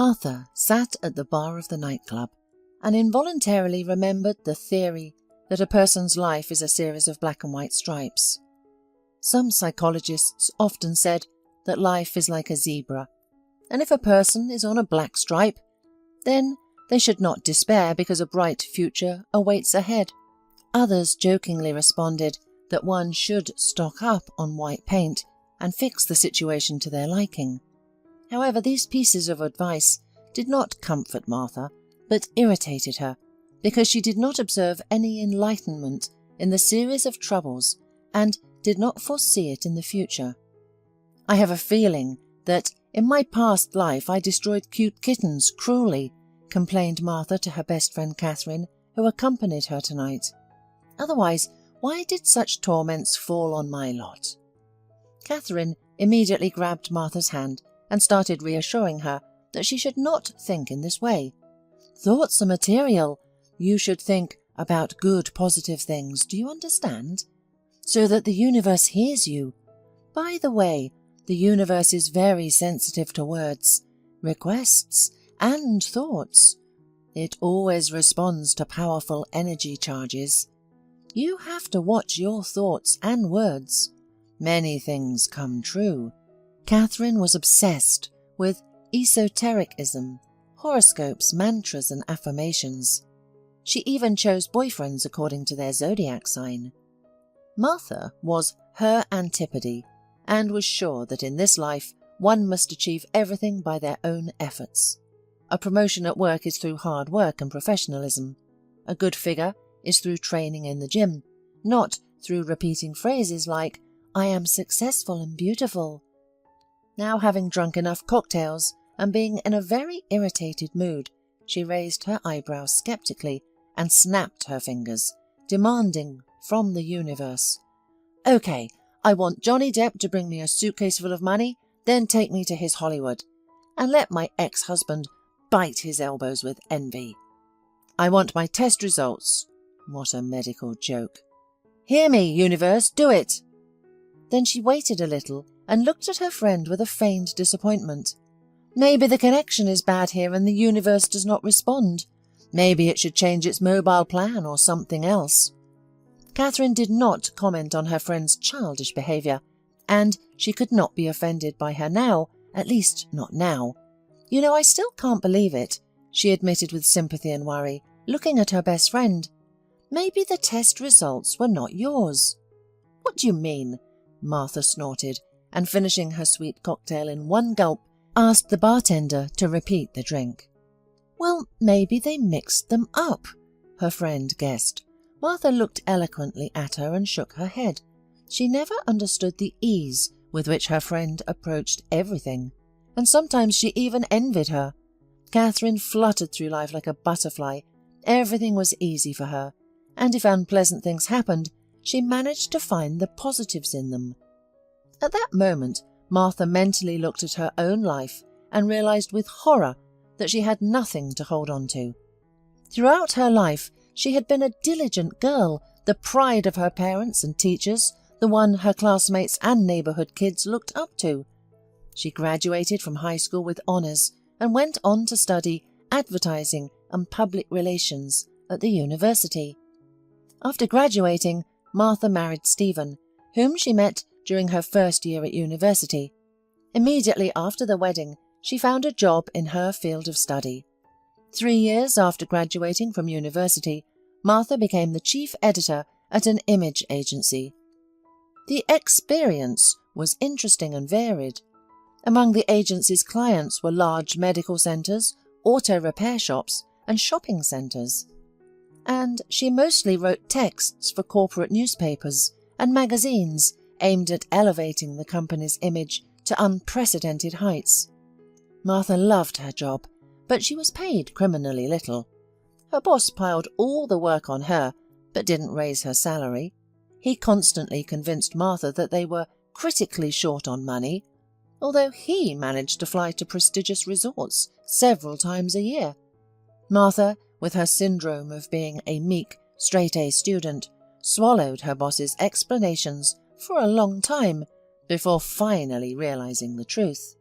Martha sat at the bar of the nightclub and involuntarily remembered the theory that a person's life is a series of black and white stripes. Some psychologists often said that life is like a zebra, and if a person is on a black stripe, then they should not despair because a bright future awaits ahead. Others jokingly responded that one should stock up on white paint and fix the situation to their liking. However, these pieces of advice did not comfort Martha, but irritated her, because she did not observe any enlightenment in the series of troubles and did not foresee it in the future. "I have a feeling that in my past life I destroyed cute kittens cruelly," complained Martha to her best friend Catherine, who accompanied her tonight. "Otherwise, why did such torments fall on my lot?" Catherine immediately grabbed Martha's hand and started reassuring her that she should not think in this way. "Thoughts are material. You should think about good, positive things, do you understand? So that the universe hears you. By the way, the universe is very sensitive to words, requests, and thoughts. It always responds to powerful energy charges. You have to watch your thoughts and words. Many things come true." Catherine was obsessed with esotericism, horoscopes, mantras, and affirmations. She even chose boyfriends according to their zodiac sign. Martha was her antipode and was sure that in this life one must achieve everything by their own efforts. A promotion at work is through hard work and professionalism. A good figure is through training in the gym, not through repeating phrases like, "I am successful and beautiful." Now, having drunk enough cocktails and being in a very irritated mood, she raised her eyebrows skeptically and snapped her fingers, demanding from the universe, "Okay, I want Johnny Depp to bring me a suitcase full of money, then take me to his Hollywood, and let my ex-husband bite his elbows with envy. I want my test results." What a medical joke. "Hear me, universe, do it." Then she waited a little and looked at her friend with a feigned disappointment. Maybe the connection is bad here and the universe does not respond. Maybe it should change its mobile plan or something else. Catherine did not comment on her friend's childish behaviour, and she could not be offended by her now, at least not now. "You know, I still can't believe it," she admitted with sympathy and worry, looking at her best friend. "Maybe the test results were not yours." "What do you mean?" Martha snorted, and finishing her sweet cocktail in one gulp, asked the bartender to repeat the drink. "Well, maybe they mixed them up," her friend guessed. Martha looked eloquently at her and shook her head. She never understood the ease with which her friend approached everything, and sometimes she even envied her. Catherine fluttered through life like a butterfly. Everything was easy for her, and if unpleasant things happened, she managed to find the positives in them. At that moment, Martha mentally looked at her own life and realized with horror that she had nothing to hold on to. Throughout her life, she had been a diligent girl, the pride of her parents and teachers, the one her classmates and neighborhood kids looked up to. She graduated from high school with honors and went on to study advertising and public relations at the university. After graduating, Martha married Stephen, whom she met during her first year at university. Immediately after the wedding, she found a job in her field of study. 3 years after graduating from university, Martha became the chief editor at an image agency. The experience was interesting and varied. Among the agency's clients were large medical centres, auto repair shops, and shopping centres. And she mostly wrote texts for corporate newspapers and magazines aimed at elevating the company's image to unprecedented heights. Martha loved her job, but she was paid criminally little. Her boss piled all the work on her, but didn't raise her salary. He constantly convinced Martha that they were critically short on money, although he managed to fly to prestigious resorts several times a year. Martha, with her syndrome of being a meek, straight-A student, swallowed her boss's explanations for a long time before finally realizing the truth.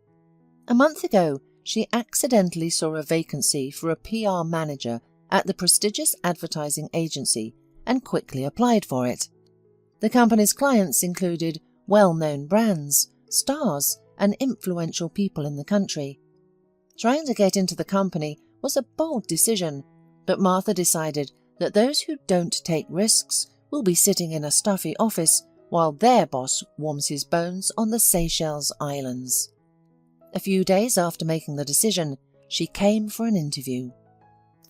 A month ago, she accidentally saw a vacancy for a PR manager at the prestigious advertising agency and quickly applied for it. The company's clients included well-known brands, stars, and influential people in the country. Trying to get into the company was a bold decision, but Martha decided that those who don't take risks will be sitting in a stuffy office while their boss warms his bones on the Seychelles Islands. A few days after making the decision, she came for an interview.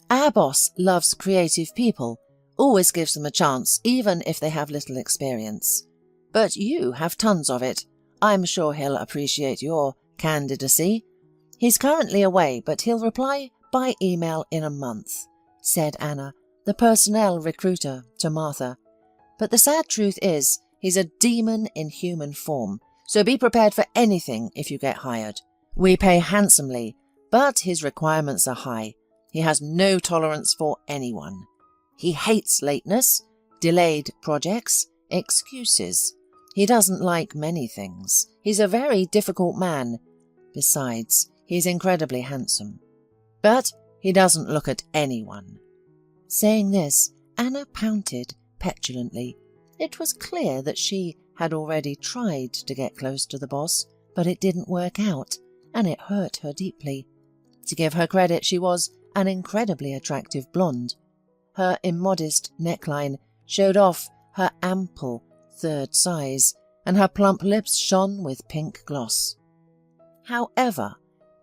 "Our boss loves creative people, always gives them a chance even if they have little experience. But you have tons of it. I'm sure he'll appreciate your candidacy. He's currently away, but he'll reply by email in a month," said Anna, the personnel recruiter, to Martha. "But the sad truth is, he's a demon in human form, so be prepared for anything if you get hired. We pay handsomely, but his requirements are high. He has no tolerance for anyone. He hates lateness, delayed projects, excuses. He doesn't like many things. He's a very difficult man. Besides, he's incredibly handsome. But he doesn't look at anyone." Saying this, Anna pouted petulantly. It was clear that she had already tried to get close to the boss, but it didn't work out, and it hurt her deeply. To give her credit, she was an incredibly attractive blonde. Her immodest neckline showed off her ample third size, and her plump lips shone with pink gloss. However,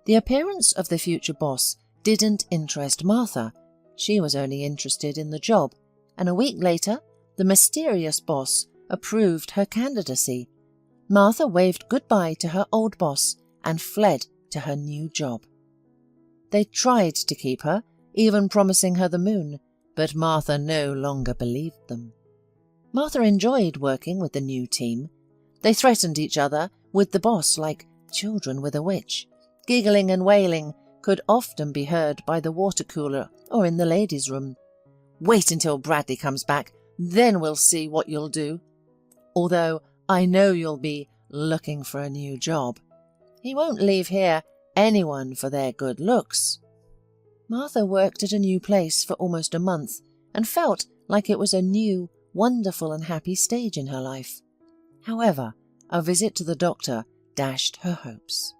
the appearance of the future boss didn't interest Martha. She was only interested in the job, and a week later, the mysterious boss approved her candidacy. Martha waved goodbye to her old boss and fled to her new job. They tried to keep her, even promising her the moon, but Martha no longer believed them. Martha enjoyed working with the new team. They threatened each other with the boss like children with a witch. Giggling and wailing could often be heard by the water cooler or in the ladies' room. "Wait until Bradley comes back, then we'll see what you'll do. Although I know you'll be looking for a new job. He won't leave here anyone for their good looks." Martha worked at a new place for almost a month and felt like it was a new, wonderful and happy stage in her life. However, a visit to the doctor dashed her hopes.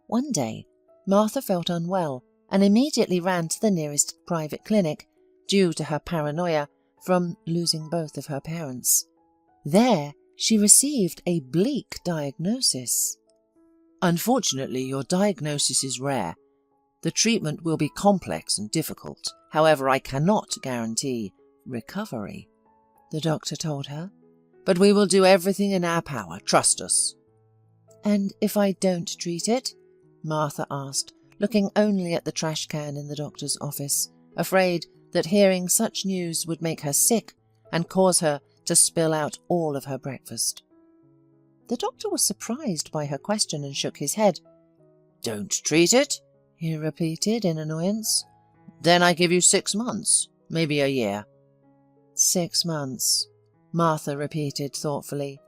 One day, Martha felt unwell and immediately ran to the nearest private clinic due to her paranoia from losing both of her parents. There, she received a bleak diagnosis. "Unfortunately, your diagnosis is rare. The treatment will be complex and difficult. However, I cannot guarantee recovery," the doctor told her. "But we will do everything in our power. Trust us." "And if I don't treat it?" Martha asked, looking only at the trash can in the doctor's office, afraid that hearing such news would make her sick and cause her to spill out all of her breakfast. The doctor was surprised by her question and shook his head. "Don't treat it?" he repeated in annoyance. "Then I give you 6 months, maybe a year." 6 months, Martha repeated thoughtfully.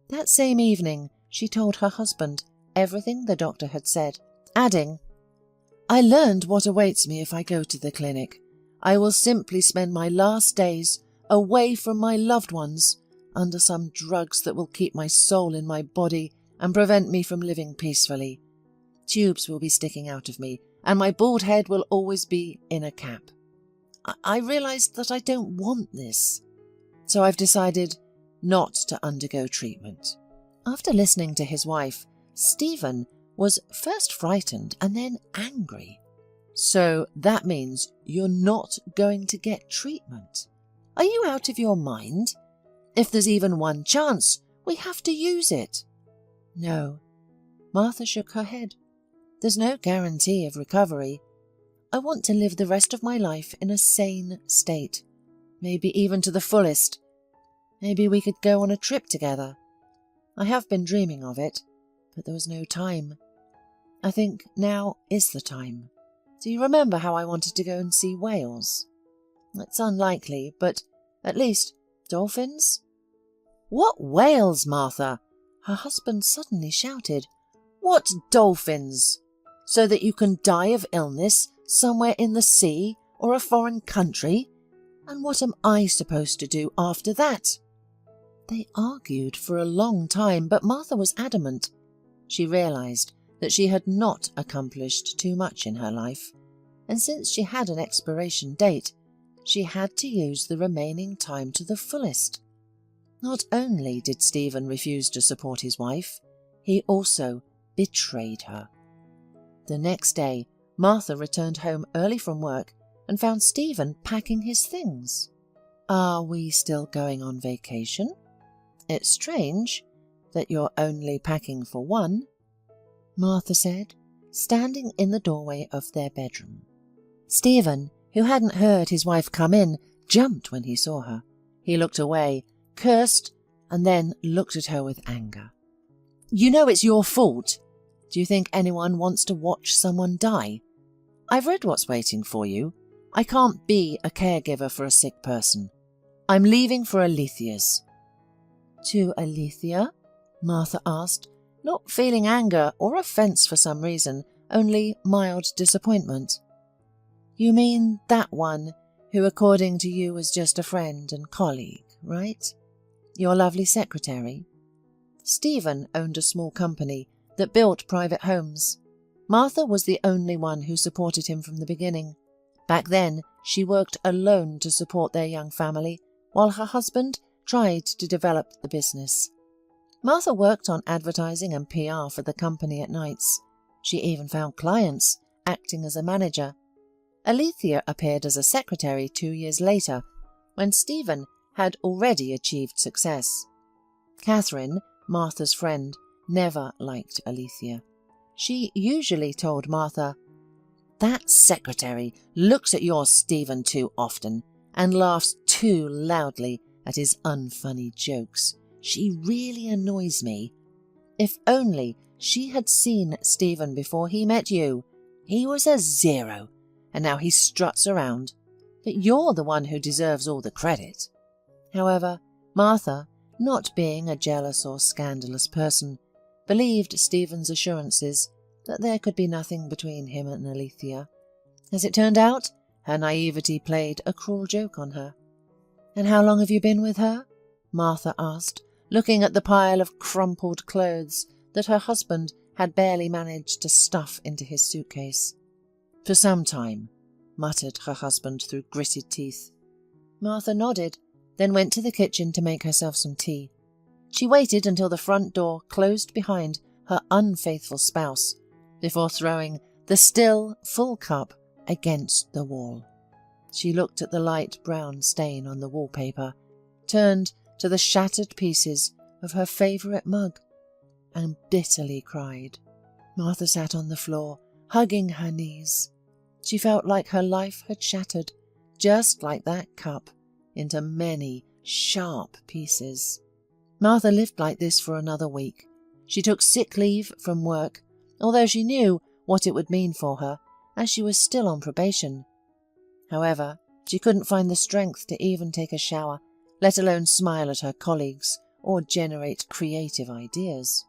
That same evening, she told her husband everything the doctor had said, adding, "I learned what awaits me if I go to the clinic. I will simply spend my last days away from my loved ones, under some drugs that will keep my soul in my body and prevent me from living peacefully. Tubes will be sticking out of me, and my bald head will always be in a cap. I realized that I don't want this, so I've decided not to undergo treatment." After listening to his wife, Stephen was first frightened and then angry. "So that means you're not going to get treatment? Are you out of your mind? If there's even one chance, we have to use it." "No." Martha shook her head. "There's no guarantee of recovery. I want to live the rest of my life in a sane state, maybe even to the fullest. Maybe we could go on a trip together. I have been dreaming of it, but there was no time. I think now is the time. Do you remember how I wanted to go and see whales? It's unlikely, but at least dolphins?" "What whales, Martha?" her husband suddenly shouted. "What dolphins?" so that you can die of illness somewhere in the sea or a foreign country? And what am I supposed to do after that?" They argued for a long time, but Martha was adamant. She realised that she had not accomplished too much in her life, and since she had an expiration date, she had to use the remaining time to the fullest. Not only did Stephen refuse to support his wife, he also betrayed her. The next day, Martha returned home early from work and found Stephen packing his things. "Are we still going on vacation? It's strange that you're only packing for one," Martha said, standing in the doorway of their bedroom. Stephen, who hadn't heard his wife come in, jumped when he saw her. He looked away, cursed, and then looked at her with anger. "You know it's your fault. Do you think anyone wants to watch someone die? I've read what's waiting for you. I can't be a caregiver for a sick person. I'm leaving for Alethia's." "To Alethea?" Martha asked, not feeling anger or offence for some reason, only mild disappointment. "You mean that one who, according to you, was just a friend and colleague, right? Your lovely secretary?" Stephen owned a small company that built private homes. Martha was the only one who supported him from the beginning. Back then, she worked alone to support their young family, while her husband tried to develop the business. Martha worked on advertising and PR for the company at nights. She even found clients, acting as a manager. Alethea appeared as a secretary 2 years later, when Stephen had already achieved success. Catherine, Martha's friend, never liked Alethea. She usually told Martha, "That secretary looks at your Stephen too often and laughs too loudly at his unfunny jokes. She really annoys me. If only she had seen Stephen before he met you. He was a zero, and now he struts around. But you're the one who deserves all the credit." However, Martha, not being a jealous or scandalous person, believed Stephen's assurances that there could be nothing between him and Alethea. As it turned out, her naivety played a cruel joke on her. "And how long have you been with her?" Martha asked, looking at the pile of crumpled clothes that her husband had barely managed to stuff into his suitcase. "For some time," muttered her husband through gritted teeth. Martha nodded, then went to the kitchen to make herself some tea. She waited until the front door closed behind her unfaithful spouse before throwing the still full cup against the wall. She looked at the light brown stain on the wallpaper, turned to the shattered pieces of her favourite mug, and bitterly cried. Martha sat on the floor, hugging her knees. She felt like her life had shattered, just like that cup, into many sharp pieces. Martha lived like this for another week. She took sick leave from work, although she knew what it would mean for her, as she was still on probation. However, she couldn't find the strength to even take a shower, let alone smile at her colleagues or generate creative ideas.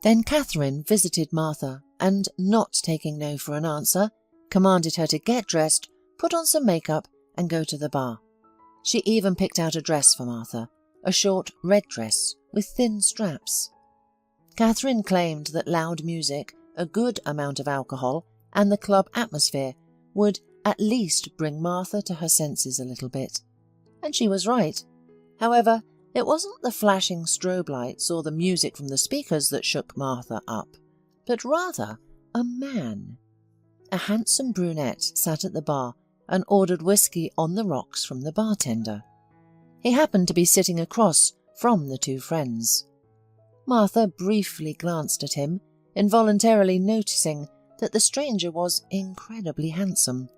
Then Catherine visited Martha and, not taking no for an answer, commanded her to get dressed, put on some makeup and go to the bar. She even picked out a dress for Martha, a short red dress with thin straps. Catherine claimed that loud music, a good amount of alcohol, and the club atmosphere would at least bring Martha to her senses a little bit. And she was right. However, it wasn't the flashing strobe lights or the music from the speakers that shook Martha up, but rather a man. A handsome brunette sat at the bar and ordered whiskey on the rocks from the bartender. He happened to be sitting across from the two friends. Martha briefly glanced at him, involuntarily noticing that the stranger was incredibly handsome.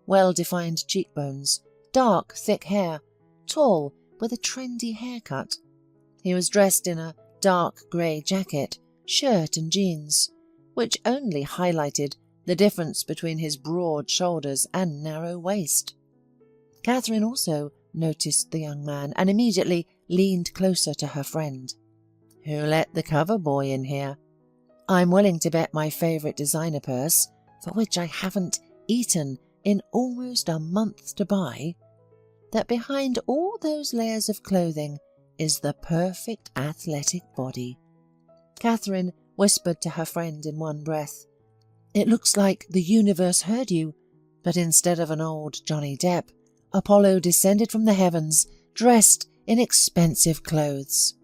Well-defined cheekbones, dark, thick hair, tall, with a trendy haircut. He was dressed in a dark grey jacket, shirt and jeans, which only highlighted the difference between his broad shoulders and narrow waist. Catherine also noticed the young man and immediately leaned closer to her friend. "Who let the cover boy in here?" I'm willing to bet my favourite designer purse, for which I haven't eaten in almost a month to buy, that behind all those layers of clothing is the perfect athletic body." Catherine whispered to her friend in one breath, "It looks like the universe heard you, but instead of an old Johnny Depp, Apollo descended from the heavens, dressed in expensive clothes."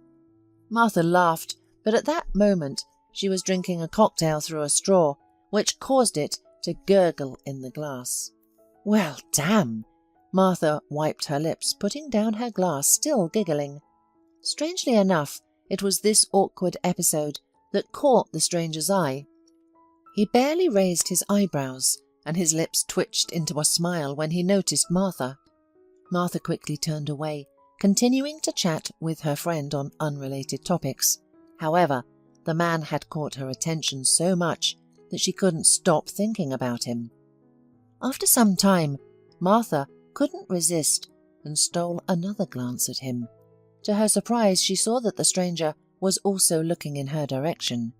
Martha laughed, but at that moment she was drinking a cocktail through a straw, which caused it to gurgle in the glass. "Well, damn!" Martha wiped her lips, putting down her glass, still giggling. Strangely enough, it was this awkward episode that caught the stranger's eye. He barely raised his eyebrows, and his lips twitched into a smile when he noticed Martha. Martha quickly turned away, continuing to chat with her friend on unrelated topics. However, the man had caught her attention so much that she couldn't stop thinking about him. After some time, Martha couldn't resist and stole another glance at him. To her surprise, she saw that the stranger was also looking in her direction.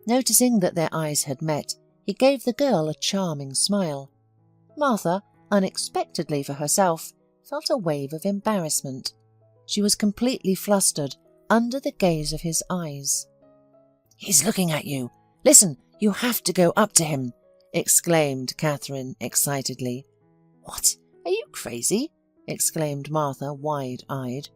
Noticing that their eyes had met, he gave the girl a charming smile. Martha, unexpectedly for herself, felt a wave of embarrassment. She was completely flustered under the gaze of his eyes. "He's looking at you. Listen, you have to go up to him," exclaimed Catherine excitedly. "What? Are you crazy?" exclaimed Martha, wide-eyed.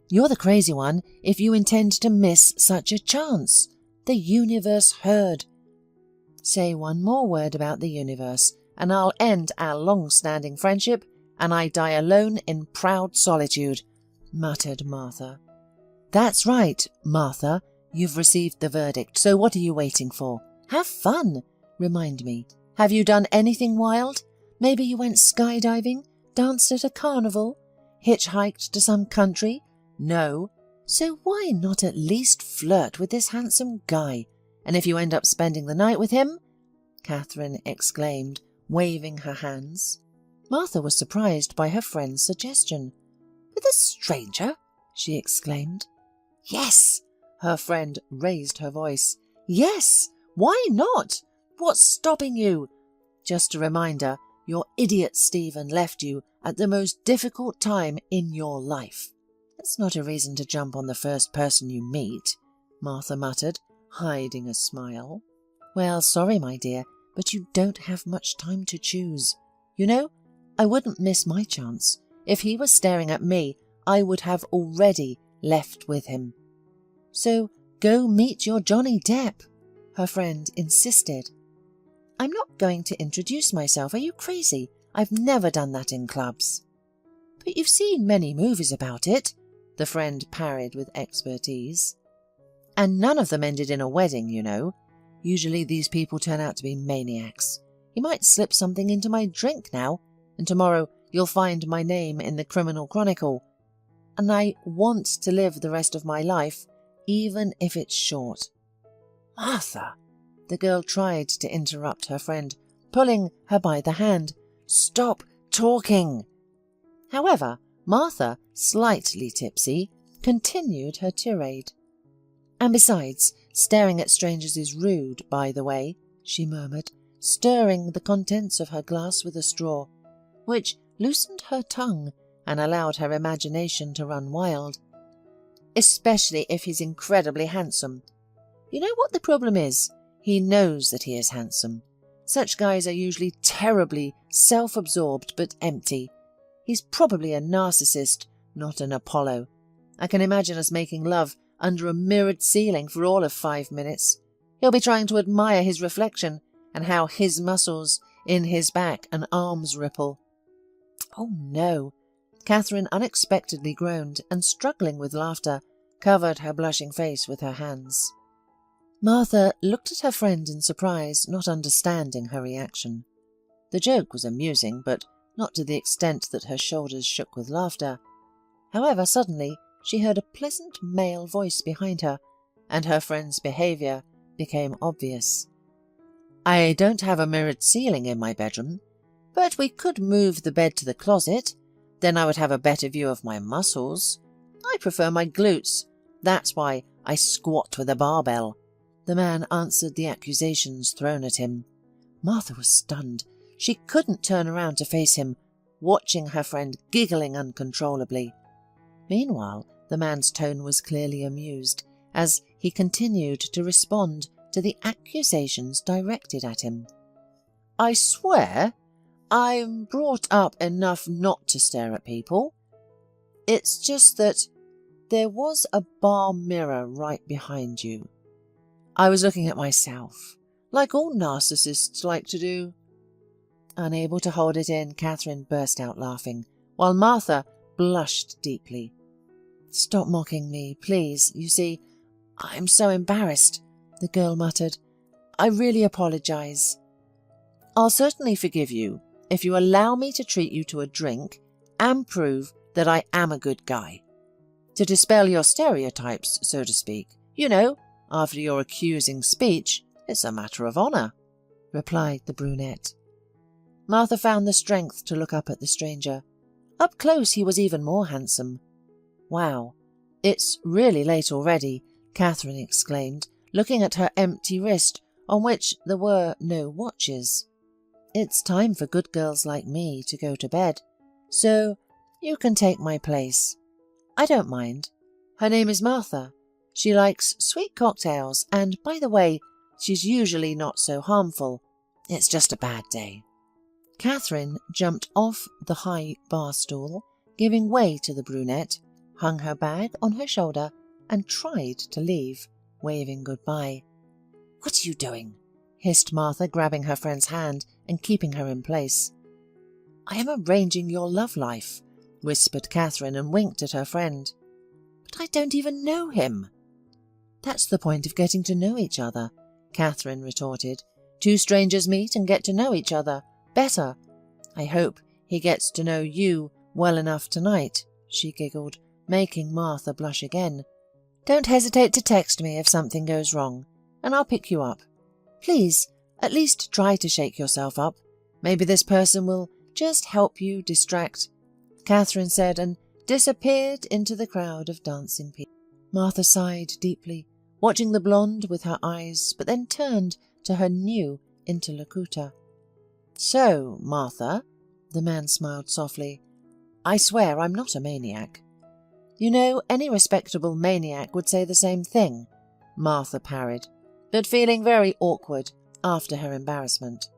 "You're the crazy one if you intend to miss such a chance. The universe heard." "Say one more word about the universe, and I'll end our long-standing friendship, and I die alone in proud solitude," muttered Martha. "That's right, Martha. You've received the verdict, so what are you waiting for? Have fun. Remind me, have you done anything wild? Maybe you went skydiving, danced at a carnival, hitchhiked to some country? No? So why not at least flirt with this handsome guy? And if you end up spending the night with him?" Catherine exclaimed, waving her hands. Martha was surprised by her friend's suggestion. "With a stranger?" she exclaimed. "Yes!" Her friend raised her voice. "Yes! Why not? What's stopping you? Just a reminder, your idiot Stephen left you at the most difficult time in your life. That's not a reason to jump on the first person you meet," Martha muttered, hiding a smile. "Well, sorry, my dear, but you don't have much time to choose. You know, I wouldn't miss my chance. If he was staring at me, I would have already left with him." "So go meet your Johnny Depp," her friend insisted. "I'm not going to introduce myself. Are you crazy? I've never done that in clubs." "But you've seen many movies about it," the friend parried with expertise. "And none of them ended in a wedding, you know. Usually these people turn out to be maniacs. He might slip something into my drink now, and tomorrow you'll find my name in the Criminal Chronicle. And I want to live the rest of my life, even if it's short." "Martha!" The girl tried to interrupt her friend, pulling her by the hand. "Stop talking!" However, Martha, slightly tipsy, continued her tirade. "And besides, staring at strangers is rude, by the way," she murmured, stirring the contents of her glass with a straw, which loosened her tongue and allowed her imagination to run wild. "Especially if he's incredibly handsome. You know what the problem is? He knows that he is handsome. Such guys are usually terribly self-absorbed but empty. He's probably a narcissist, not an Apollo. I can imagine us making love under a mirrored ceiling for all of 5 minutes. He'll be trying to admire his reflection and how his muscles in his back and arms ripple." "Oh no!" Catherine unexpectedly groaned and, struggling with laughter, covered her blushing face with her hands. Martha looked at her friend in surprise, not understanding her reaction. The joke was amusing, but not to the extent that her shoulders shook with laughter. However, suddenly she heard a pleasant male voice behind her, and her friend's behaviour became obvious. "I don't have a mirrored ceiling in my bedroom, but we could move the bed to the closet. Then I would have a better view of my muscles. I prefer my glutes. That's why I squat with a barbell." The man answered the accusations thrown at him. Martha was stunned. She couldn't turn around to face him, watching her friend giggling uncontrollably. Meanwhile, the man's tone was clearly amused, as he continued to respond to the accusations directed at him. "I swear I'm brought up enough not to stare at people. It's just that there was a bar mirror right behind you. I was looking at myself, like all narcissists like to do." Unable to hold it in, Catherine burst out laughing, while Martha blushed deeply. "Stop mocking me, please. You see, I'm so embarrassed," the girl muttered. "I really apologize." "I'll certainly forgive you if you allow me to treat you to a drink and prove that I am a good guy. To dispel your stereotypes, so to speak. You know, after your accusing speech, it's a matter of honour," replied the brunette. Martha found the strength to look up at the stranger. Up close he was even more handsome. "Wow, it's really late already," Catherine exclaimed, looking at her empty wrist on which there were no watches. "It's time for good girls like me to go to bed, so you can take my place. I don't mind. Her name is Martha. She likes sweet cocktails, and, by the way, she's usually not so harmful. It's just a bad day." Catherine jumped off the high bar stool, giving way to the brunette, hung her bag on her shoulder, and tried to leave, waving goodbye. "What are you doing?" hissed Martha, grabbing her friend's hand and keeping her in place. "I am arranging your love life," whispered Catherine, and winked at her friend. "But I don't even know him." "That's the point of getting to know each other," Catherine retorted. "Two strangers meet and get to know each other better. I hope he gets to know you well enough tonight," she giggled, making Martha blush again. "Don't hesitate to text me if something goes wrong, and I'll pick you up. Please, at least try to shake yourself up. Maybe this person will just help you distract," Catherine said, and disappeared into the crowd of dancing people. Martha sighed deeply, watching the blonde with her eyes, but then turned to her new interlocutor. "So, Martha," the man smiled softly, "I swear I'm not a maniac." "You know, any respectable maniac would say the same thing," Martha parried, but feeling very awkward after her embarrassment.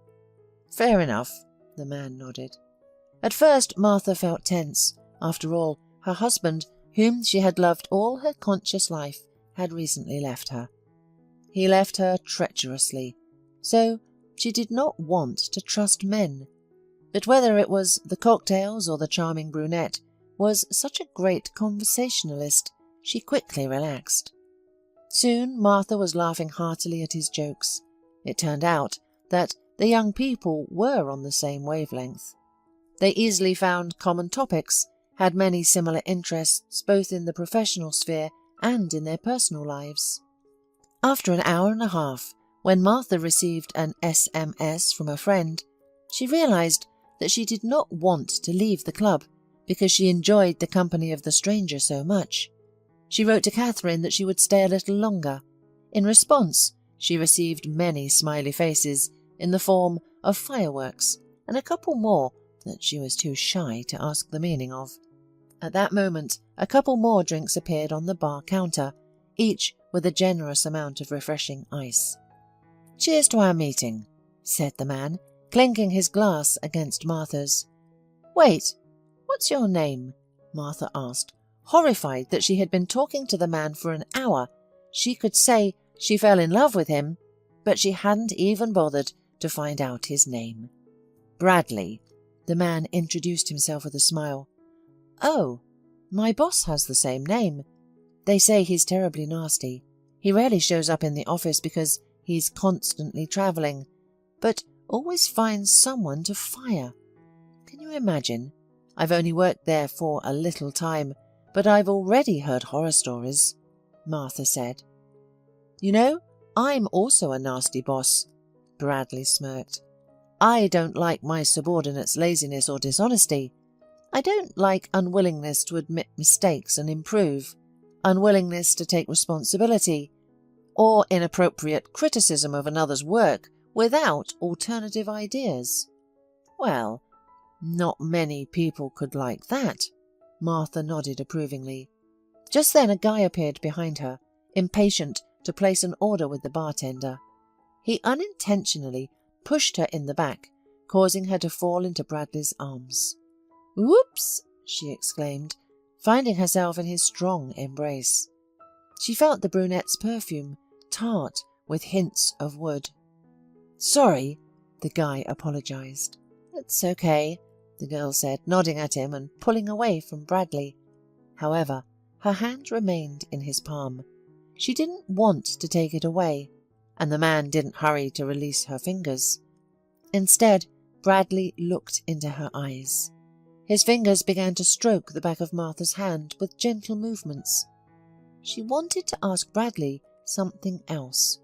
"Fair enough," the man nodded. At first Martha felt tense. After all, her husband, whom she had loved all her conscious life, had recently left her. He left her treacherously, so she did not want to trust men. But whether it was the cocktails or the charming brunette was such a great conversationalist, she quickly relaxed. Soon Martha was laughing heartily at his jokes. It turned out that the young people were on the same wavelength. They easily found common topics, had many similar interests both in the professional sphere and in their personal lives. After an hour and a half, when Martha received an SMS from a friend, she realized that she did not want to leave the club because she enjoyed the company of the stranger so much. She wrote to Catherine that she would stay a little longer. In response, she received many smiley faces in the form of fireworks and a couple more that she was too shy to ask the meaning of. At that moment, a couple more drinks appeared on the bar counter, each with a generous amount of refreshing ice. "Cheers to our meeting," said the man, clinking his glass against Martha's. "Wait, what's your name?" Martha asked, horrified that she had been talking to the man for an hour. She could say she fell in love with him, but she hadn't even bothered to find out his name. "Bradley," the man introduced himself with a smile. "Oh, my boss has the same name. They say he's terribly nasty. He rarely shows up in the office because he's constantly travelling, but always finds someone to fire. Can you imagine? I've only worked there for a little time, but I've already heard horror stories," Martha said. "You know, I'm also a nasty boss," Bradley smirked. "I don't like my subordinates' laziness or dishonesty. I don't like unwillingness to admit mistakes and improve, unwillingness to take responsibility. or inappropriate criticism of another's work without alternative ideas. Well, not many people could like that. Martha nodded approvingly. Just then a guy appeared behind her, impatient to place an order with the bartender. He unintentionally pushed her in the back, causing her to fall into Bradley's arms. "Whoops!" she exclaimed, finding herself in his strong embrace. She felt the brunette's perfume, tart with hints of wood. "Sorry," the guy apologized. "It's okay," the girl said, nodding at him and pulling away from Bradley. However, her hand remained in his palm. She didn't want to take it away, and the man didn't hurry to release her fingers. Instead, Bradley looked into her eyes. His fingers began to stroke the back of Martha's hand with gentle movements. She wanted to ask Bradley something else.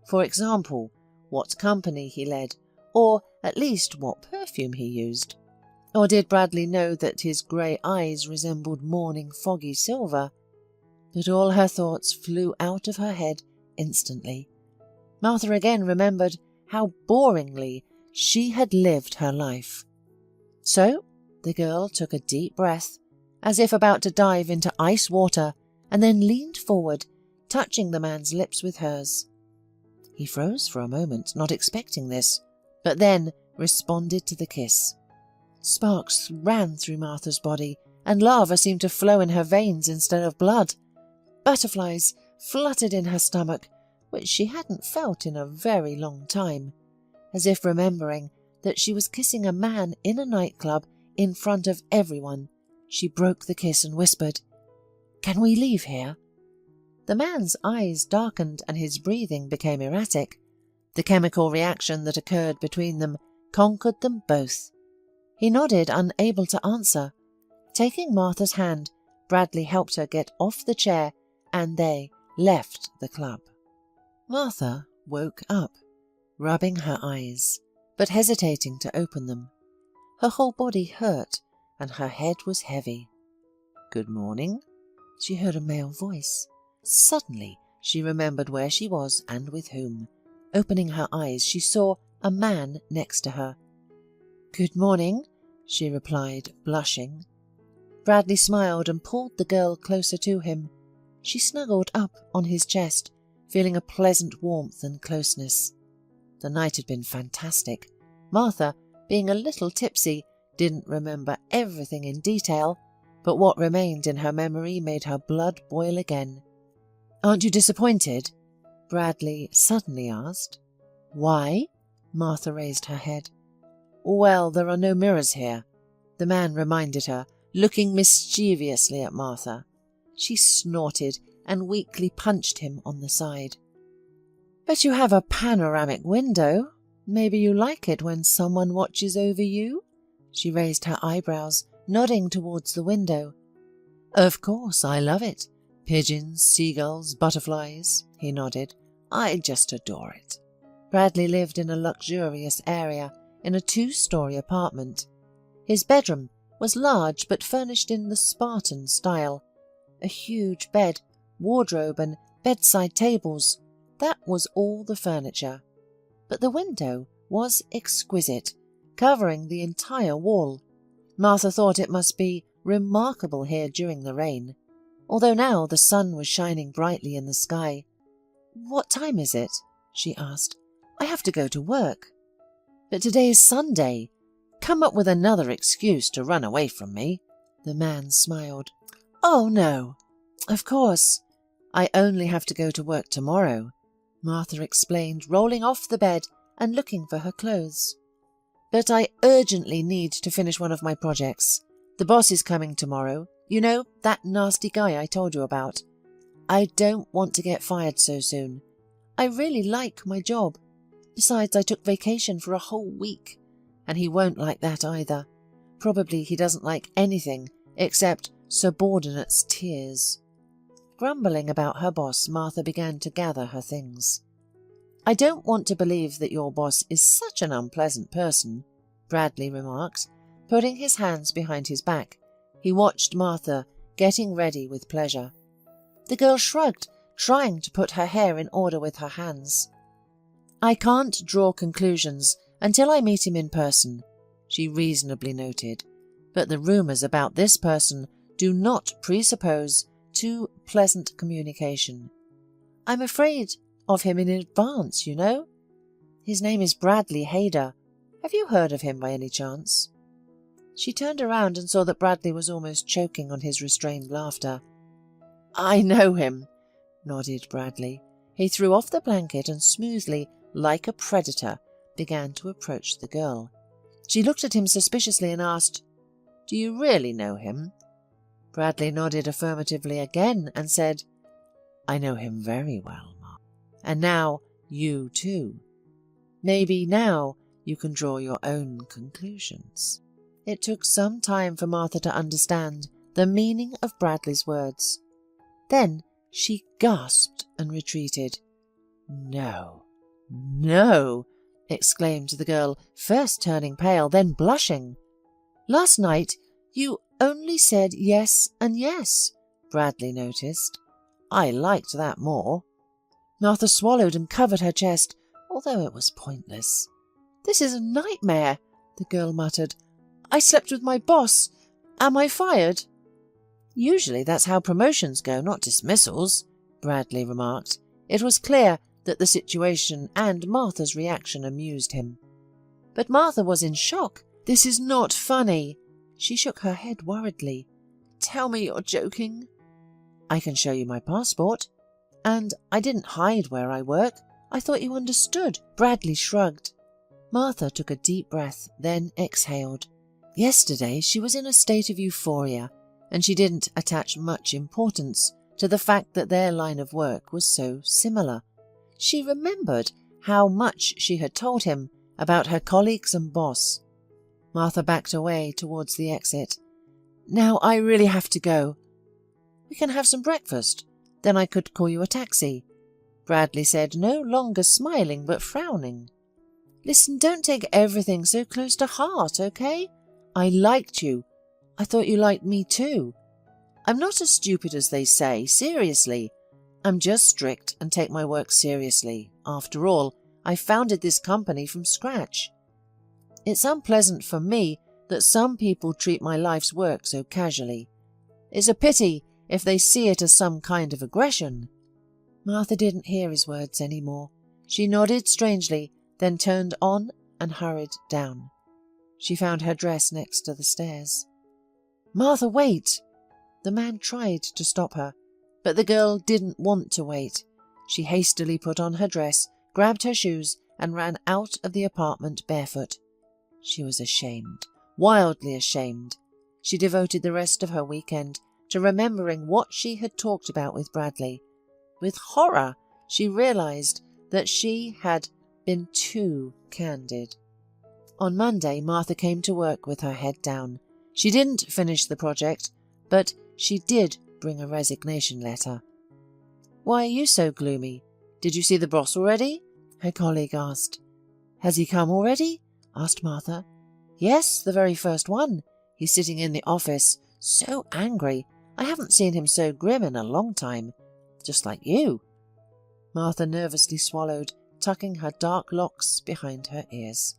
For example, what company he led, or at least what perfume he used. Or did Bradley know that his grey eyes resembled morning foggy silver? But all her thoughts flew out of her head instantly. Martha again remembered how boringly she had lived her life. So the girl took a deep breath, as if about to dive into ice water, and then leaned forward, touching the man's lips with hers. He froze for a moment, not expecting this, but then responded to the kiss. Sparks ran through Martha's body, and lava seemed to flow in her veins instead of blood. Butterflies fluttered in her stomach, which she hadn't felt in a very long time, as if remembering that she was kissing a man in a nightclub in front of everyone. She broke the kiss and whispered, "Can we leave here?" The man's eyes darkened and his breathing became erratic. The chemical reaction that occurred between them conquered them both. He nodded, unable to answer. Taking Martha's hand, Bradley helped her get off the chair, and they left the club. Martha woke up, rubbing her eyes, but hesitating to open them. Her whole body hurt, and her head was heavy. "Good morning," she heard a male voice. Suddenly she remembered where she was and with whom. Opening her eyes, she saw a man next to her. "Good morning," she replied, blushing. Bradley smiled and pulled the girl closer to him. She snuggled up on his chest, feeling a pleasant warmth and closeness. The night had been fantastic. Martha, being a little tipsy, didn't remember everything in detail, but what remained in her memory made her blood boil again. "Aren't you disappointed?" Bradley suddenly asked. "Why?" Martha raised her head. "Well, there are no mirrors here," the man reminded her, looking mischievously at Martha. She snorted and weakly punched him on the side. "But you have a panoramic window. Maybe you like it when someone watches over you?" She raised her eyebrows, nodding towards the window. "Of course, I love it. Pigeons, seagulls, butterflies," he nodded. "I just adore it." Bradley lived in a luxurious area in a 2-story apartment. His bedroom was large but furnished in the Spartan style. A huge bed, wardrobe and bedside tables, that was all the furniture. But the window was exquisite, covering the entire wall. Martha thought it must be remarkable here during the rain, although now the sun was shining brightly in the sky. "What time is it?" she asked. "I have to go to work." "But today is Sunday. Come up with another excuse to run away from me." The man smiled. "Oh, no. Of course. I only have to go to work tomorrow," Martha explained, rolling off the bed and looking for her clothes. "But I urgently need to finish one of my projects. The boss is coming tomorrow. You know, that nasty guy I told you about. I don't want to get fired so soon. I really like my job. Besides, I took vacation for a whole week, and he won't like that either. Probably he doesn't like anything except subordinates' tears." Grumbling about her boss, Martha began to gather her things. "I don't want to believe that your boss is such an unpleasant person," Bradley remarked, putting his hands behind his back. He watched Martha getting ready with pleasure. The girl shrugged, trying to put her hair in order with her hands. "I can't draw conclusions until I meet him in person," she reasonably noted, "but the rumours about this person do not presuppose too pleasant communication. I'm afraid of him in advance, you know. His name is Bradley Hayder. Have you heard of him by any chance?" She turned around and saw that Bradley was almost choking on his restrained laughter. "I know him," nodded Bradley. He threw off the blanket and smoothly, like a predator, began to approach the girl. She looked at him suspiciously and asked, "Do you really know him?" Bradley nodded affirmatively again and said, "I know him very well, Ma. And now you too. Maybe now you can draw your own conclusions." It took some time for Martha to understand the meaning of Bradley's words. Then she gasped and retreated. "No, no," exclaimed the girl, first turning pale, then blushing. "Last night you only said yes and yes," Bradley noticed. "I liked that more." Martha swallowed and covered her chest, although it was pointless. "This is a nightmare," the girl muttered. "I slept with my boss. Am I fired?" "Usually that's how promotions go, not dismissals," Bradley remarked. It was clear that the situation and Martha's reaction amused him. But Martha was in shock. "This is not funny." She shook her head worriedly. "Tell me you're joking." "I can show you my passport. And I didn't hide where I work. I thought you understood." Bradley shrugged. Martha took a deep breath, then exhaled. Yesterday she was in a state of euphoria, and she didn't attach much importance to the fact that their line of work was so similar. She remembered how much she had told him about her colleagues and boss. Martha backed away towards the exit. "Now I really have to go." "We can have some breakfast. Then I could call you a taxi," Bradley said, no longer smiling but frowning. "Listen, don't take everything so close to heart, okay? I liked you. I thought you liked me too. I'm not as stupid as they say, seriously. I'm just strict and take my work seriously. After all, I founded this company from scratch. It's unpleasant for me that some people treat my life's work so casually. It's a pity if they see it as some kind of aggression." Martha didn't hear his words any more. She nodded strangely, then turned on and hurried down. She found her dress next to the stairs. "Martha, wait!" The man tried to stop her, but the girl didn't want to wait. She hastily put on her dress, grabbed her shoes, and ran out of the apartment barefoot. She was ashamed, wildly ashamed. She devoted the rest of her weekend to remembering what she had talked about with Bradley. With horror, she realized that she had been too candid. On Monday, Martha came to work with her head down. She didn't finish the project, but she did bring a resignation letter. "Why are you so gloomy? Did you see the boss already?" her colleague asked. "Has he come already?" asked Martha. "Yes, the very first one. He's sitting in the office, so angry. I haven't seen him so grim in a long time. Just like you." Martha nervously swallowed, tucking her dark locks behind her ears.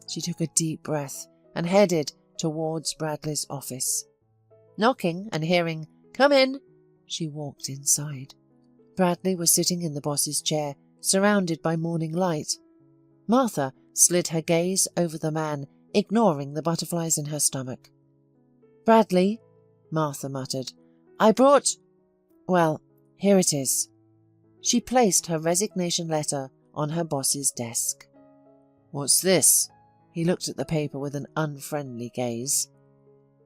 She took a deep breath and headed towards Bradley's office. Knocking and hearing, "Come in," she walked inside. Bradley was sitting in the boss's chair, surrounded by morning light. Martha slid her gaze over the man, ignoring the butterflies in her stomach. "Bradley," Martha muttered, "I brought... well, here it is." She placed her resignation letter on her boss's desk. "What's this?" He looked at the paper with an unfriendly gaze.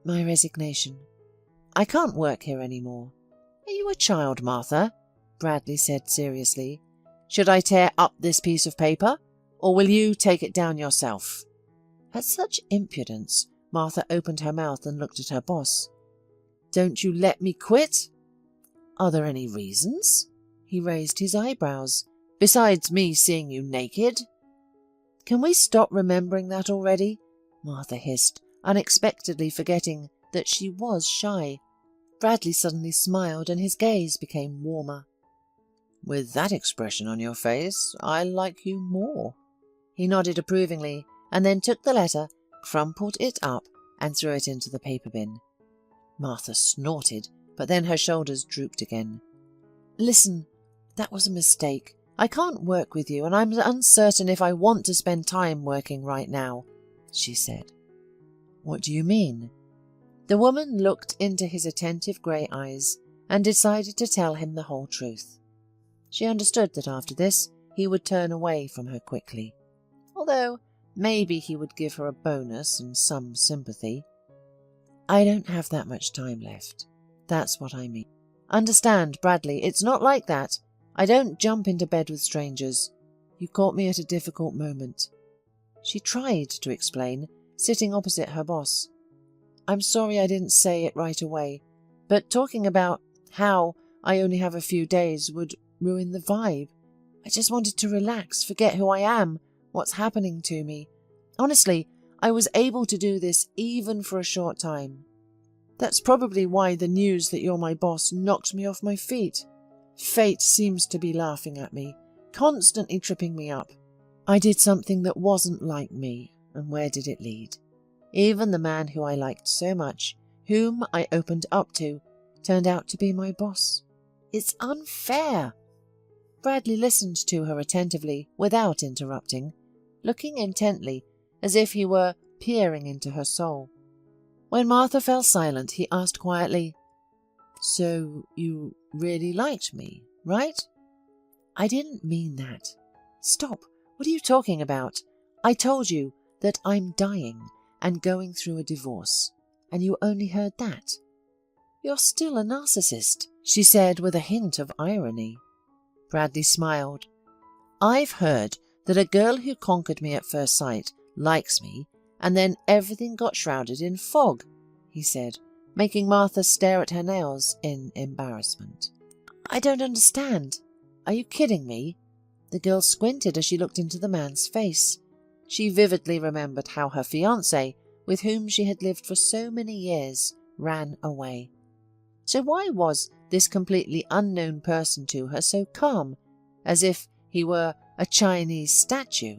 "My resignation. I can't work here any more." "Are you a child, Martha?" Bradley said seriously. "Should I tear up this piece of paper, or will you take it down yourself?" At such impudence, Martha opened her mouth and looked at her boss. "Don't you let me quit?" "Are there any reasons?" He raised his eyebrows. "Besides me seeing you naked?" "Can we stop remembering that already?" Martha hissed, unexpectedly forgetting that she was shy. Bradley suddenly smiled and his gaze became warmer. With that expression on your face, I like you more. He nodded approvingly and then took the letter, crumpled it up, and threw it into the paper bin. Martha snorted, but then her shoulders drooped again. Listen, that was a mistake. I can't work with you, and I'm uncertain if I want to spend time working right now, she said. What do you mean? The woman looked into his attentive grey eyes and decided to tell him the whole truth. She understood that after this he would turn away from her quickly, although maybe he would give her a bonus and some sympathy. I don't have that much time left. That's what I mean. Understand, Bradley, it's not like that. I don't jump into bed with strangers. You caught me at a difficult moment. She tried to explain, sitting opposite her boss. I'm sorry I didn't say it right away, but talking about how I only have a few days would ruin the vibe. I just wanted to relax, forget who I am, what's happening to me. Honestly, I was able to do this even for a short time. That's probably why the news that you're my boss knocked me off my feet. Fate seems to be laughing at me, constantly tripping me up. I did something that wasn't like me, and where did it lead? Even the man who I liked so much, whom I opened up to, turned out to be my boss. It's unfair. Bradley listened to her attentively, without interrupting, looking intently, as if he were peering into her soul. When Martha fell silent, he asked quietly, So you really liked me, right? I didn't mean that. Stop. What are you talking about? I told you that I'm dying and going through a divorce, and you only heard that. You're still a narcissist, she said with a hint of irony. Bradley smiled. I've heard that a girl who conquered me at first sight likes me, and then everything got shrouded in fog, he said, making Martha stare at her nails in embarrassment. I don't understand. Are you kidding me? The girl squinted as she looked into the man's face. She vividly remembered how her fiancé, with whom she had lived for so many years, ran away. So why was this completely unknown person to her so calm, as if he were a Chinese statue?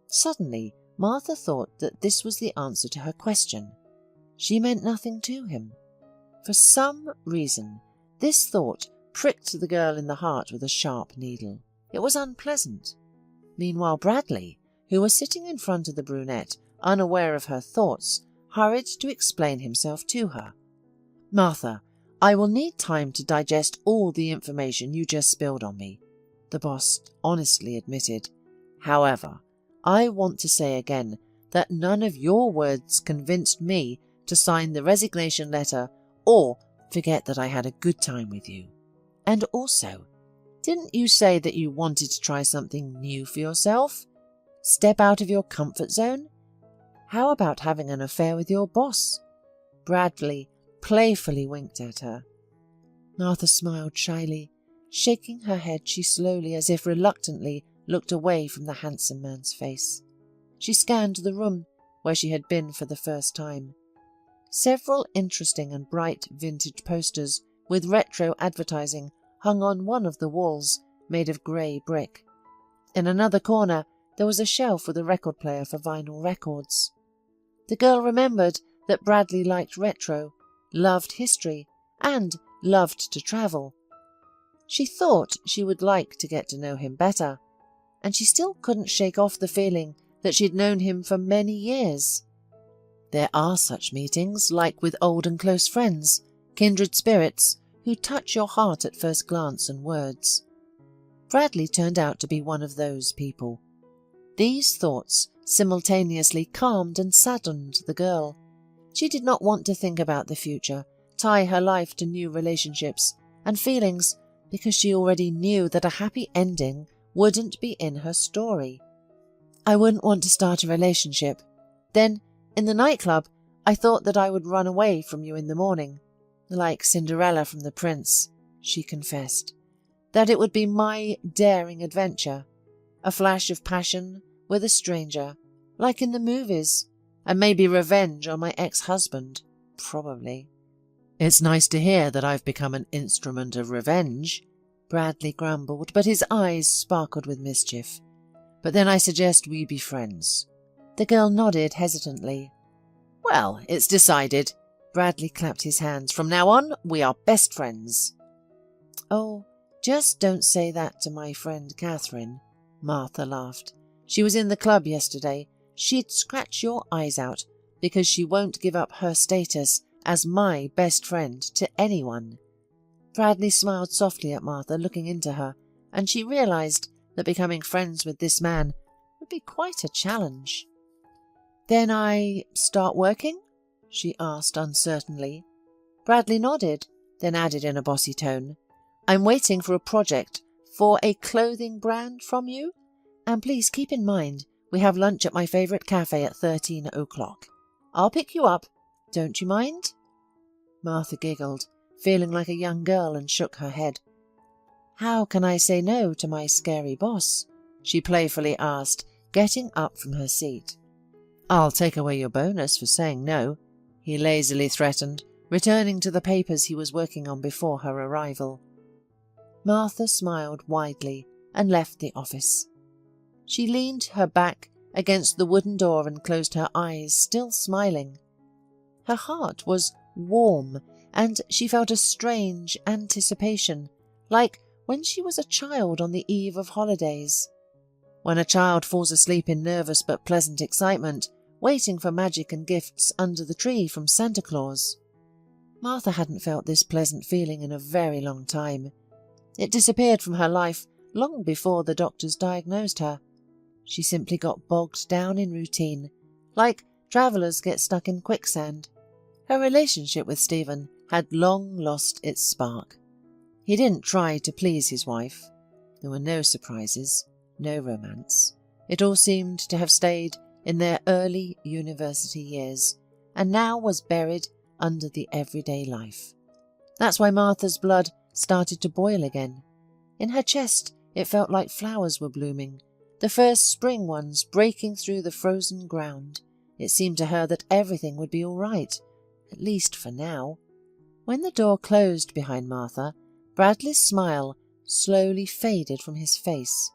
Suddenly, Martha thought that this was the answer to her question. She meant nothing to him. For some reason, this thought pricked the girl in the heart with a sharp needle. It was unpleasant. Meanwhile, Bradley, who was sitting in front of the brunette, unaware of her thoughts, hurried to explain himself to her. Martha, I will need time to digest all the information you just spilled on me, the boss honestly admitted. However, I want to say again that none of your words convinced me to sign the resignation letter or forget that I had a good time with you. And also, didn't you say that you wanted to try something new for yourself? Step out of your comfort zone? How about having an affair with your boss? Bradley playfully winked at her. Martha smiled shyly. Shaking her head, she slowly, as if reluctantly, looked away from the handsome man's face. She scanned the room where she had been for the first time. Several interesting and bright vintage posters with retro advertising hung on one of the walls, made of grey brick. In another corner there was a shelf with a record player for vinyl records. The girl remembered that Bradley liked retro, loved history, and loved to travel. She thought she would like to get to know him better, and she still couldn't shake off the feeling that she'd known him for many years. There are such meetings, like with old and close friends, kindred spirits, who touch your heart at first glance and words. Bradley turned out to be one of those people. These thoughts simultaneously calmed and saddened the girl. She did not want to think about the future, tie her life to new relationships and feelings, because she already knew that a happy ending wouldn't be in her story. I wouldn't want to start a relationship. Then, in the nightclub, I thought that I would run away from you in the morning, like Cinderella from The Prince, she confessed. That it would be my daring adventure, a flash of passion with a stranger, like in the movies, and maybe revenge on my ex-husband, probably. It's nice to hear that I've become an instrument of revenge, Bradley grumbled, but his eyes sparkled with mischief. "But then I suggest we be friends." The girl nodded hesitantly. "Well, it's decided." Bradley clapped his hands. "From now on, we are best friends." "Oh, just don't say that to my friend Catherine," Martha laughed. "She was in the club yesterday. She'd scratch your eyes out because she won't give up her status as my best friend to anyone." Bradley smiled softly at Martha, looking into her, and she realized that becoming friends with this man would be quite a challenge. "Then I start working?" she asked uncertainly. Bradley nodded, then added in a bossy tone, "I'm waiting for a project for a clothing brand from you, and please keep in mind we have lunch at my favourite cafe at 13 o'clock. I'll pick you up. Don't you mind?" Martha giggled, feeling like a young girl, and shook her head. "How can I say no to my scary boss?" she playfully asked, getting up from her seat. "I'll take away your bonus for saying no," he lazily threatened, returning to the papers he was working on before her arrival. Martha smiled widely and left the office. She leaned her back against the wooden door and closed her eyes, still smiling. Her heart was warm, and she felt a strange anticipation, like when she was a child on the eve of holidays. When a child falls asleep in nervous but pleasant excitement, waiting for magic and gifts under the tree from Santa Claus. Martha hadn't felt this pleasant feeling in a very long time. It disappeared from her life long before the doctors diagnosed her. She simply got bogged down in routine, like travellers get stuck in quicksand. Her relationship with Stephen had long lost its spark. He didn't try to please his wife. There were no surprises, no romance. It all seemed to have stayed in their early university years, and now was buried under the everyday life. That's why Martha's blood started to boil again. In her chest it felt like flowers were blooming, the first spring ones breaking through the frozen ground. It seemed to her that everything would be all right, at least for now. When the door closed behind Martha, Bradley's smile slowly faded from his face.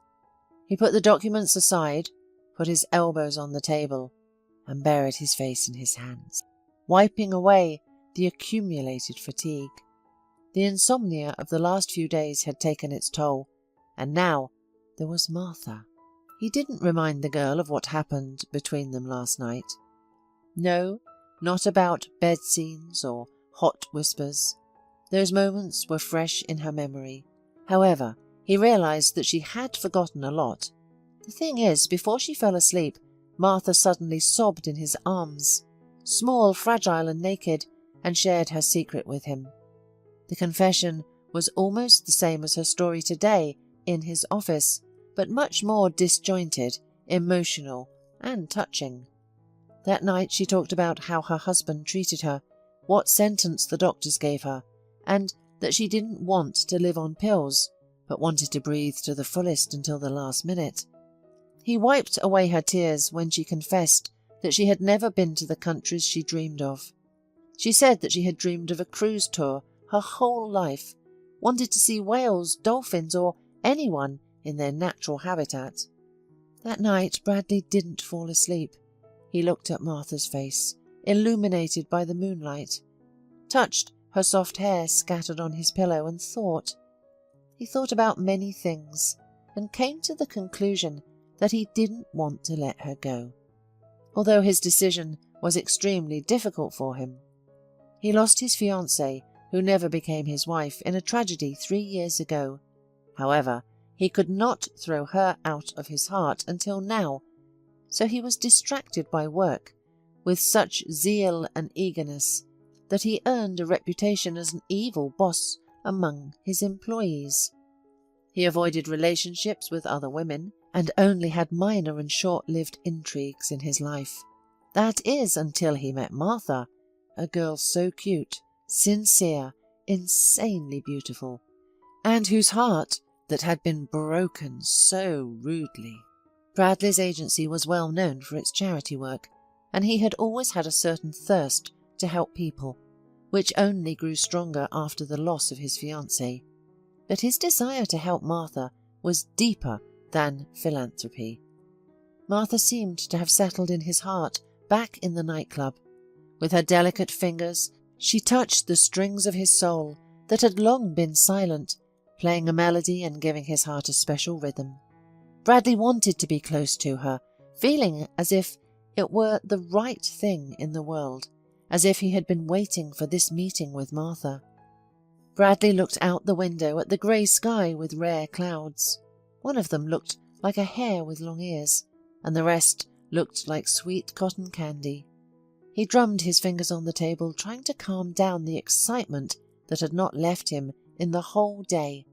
He put the documents aside, put his elbows on the table, and buried his face in his hands, wiping away the accumulated fatigue. The insomnia of the last few days had taken its toll, and now there was Martha. He didn't remind the girl of what happened between them last night. No, not about bed scenes or hot whispers. Those moments were fresh in her memory. However, he realized that she had forgotten a lot. The thing is, before she fell asleep, Martha suddenly sobbed in his arms, small, fragile and naked, and shared her secret with him. The confession was almost the same as her story today in his office, but much more disjointed, emotional, and touching. That night she talked about how her husband treated her, what sentence the doctors gave her, and that she didn't want to live on pills, but wanted to breathe to the fullest until the last minute. He wiped away her tears when she confessed that she had never been to the countries she dreamed of. She said that she had dreamed of a cruise tour her whole life, wanted to see whales, dolphins, or anyone in their natural habitat. That night Bradley didn't fall asleep. He looked at Martha's face, illuminated by the moonlight, touched her soft hair scattered on his pillow, and thought. He thought about many things, and came to the conclusion that he didn't want to let her go, although his decision was extremely difficult for him. He lost his fiancée, who never became his wife, in a tragedy 3 years ago. However, he could not throw her out of his heart until now, so he was distracted by work, with such zeal and eagerness that he earned a reputation as an evil boss among his employees. He avoided relationships with other women, and only had minor and short-lived intrigues in his life. That is, until he met Martha, a girl so cute, sincere, insanely beautiful, and whose heart that had been broken so rudely. Bradley's agency was well known for its charity work, and he had always had a certain thirst to help people, which only grew stronger after the loss of his fiancée. But his desire to help Martha was deeper than philanthropy. Martha seemed to have settled in his heart back in the nightclub. With her delicate fingers, she touched the strings of his soul that had long been silent, playing a melody and giving his heart a special rhythm. Bradley wanted to be close to her, feeling as if it were the right thing in the world, as if he had been waiting for this meeting with Martha. Bradley looked out the window at the grey sky with rare clouds. One of them looked like a hare with long ears, and the rest looked like sweet cotton candy. He drummed his fingers on the table, trying to calm down the excitement that had not left him in the whole day.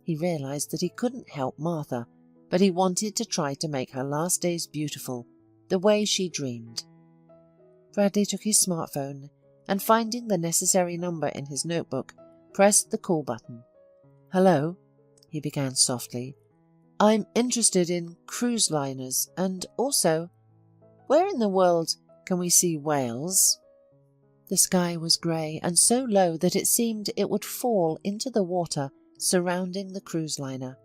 He realized that he couldn't help Martha, but he wanted to try to make her last days beautiful, the way she dreamed. Bradley took his smartphone and, finding the necessary number in his notebook, pressed the call button. "Hello," he began softly. "I'm interested in cruise liners, and also, where in the world can we see whales?" The sky was grey and so low that it seemed it would fall into the water surrounding the cruise liner.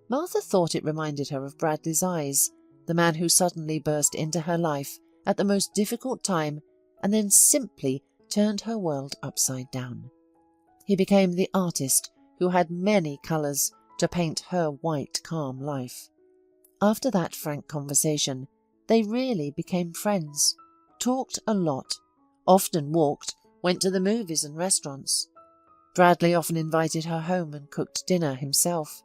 Martha thought it reminded her of Bradley's eyes, the man who suddenly burst into her life at the most difficult time and then simply turned her world upside down. He became the artist who had many colours to paint her white, calm life. After that frank conversation, they really became friends, talked a lot, often walked, went to the movies and restaurants. Bradley often invited her home and cooked dinner himself.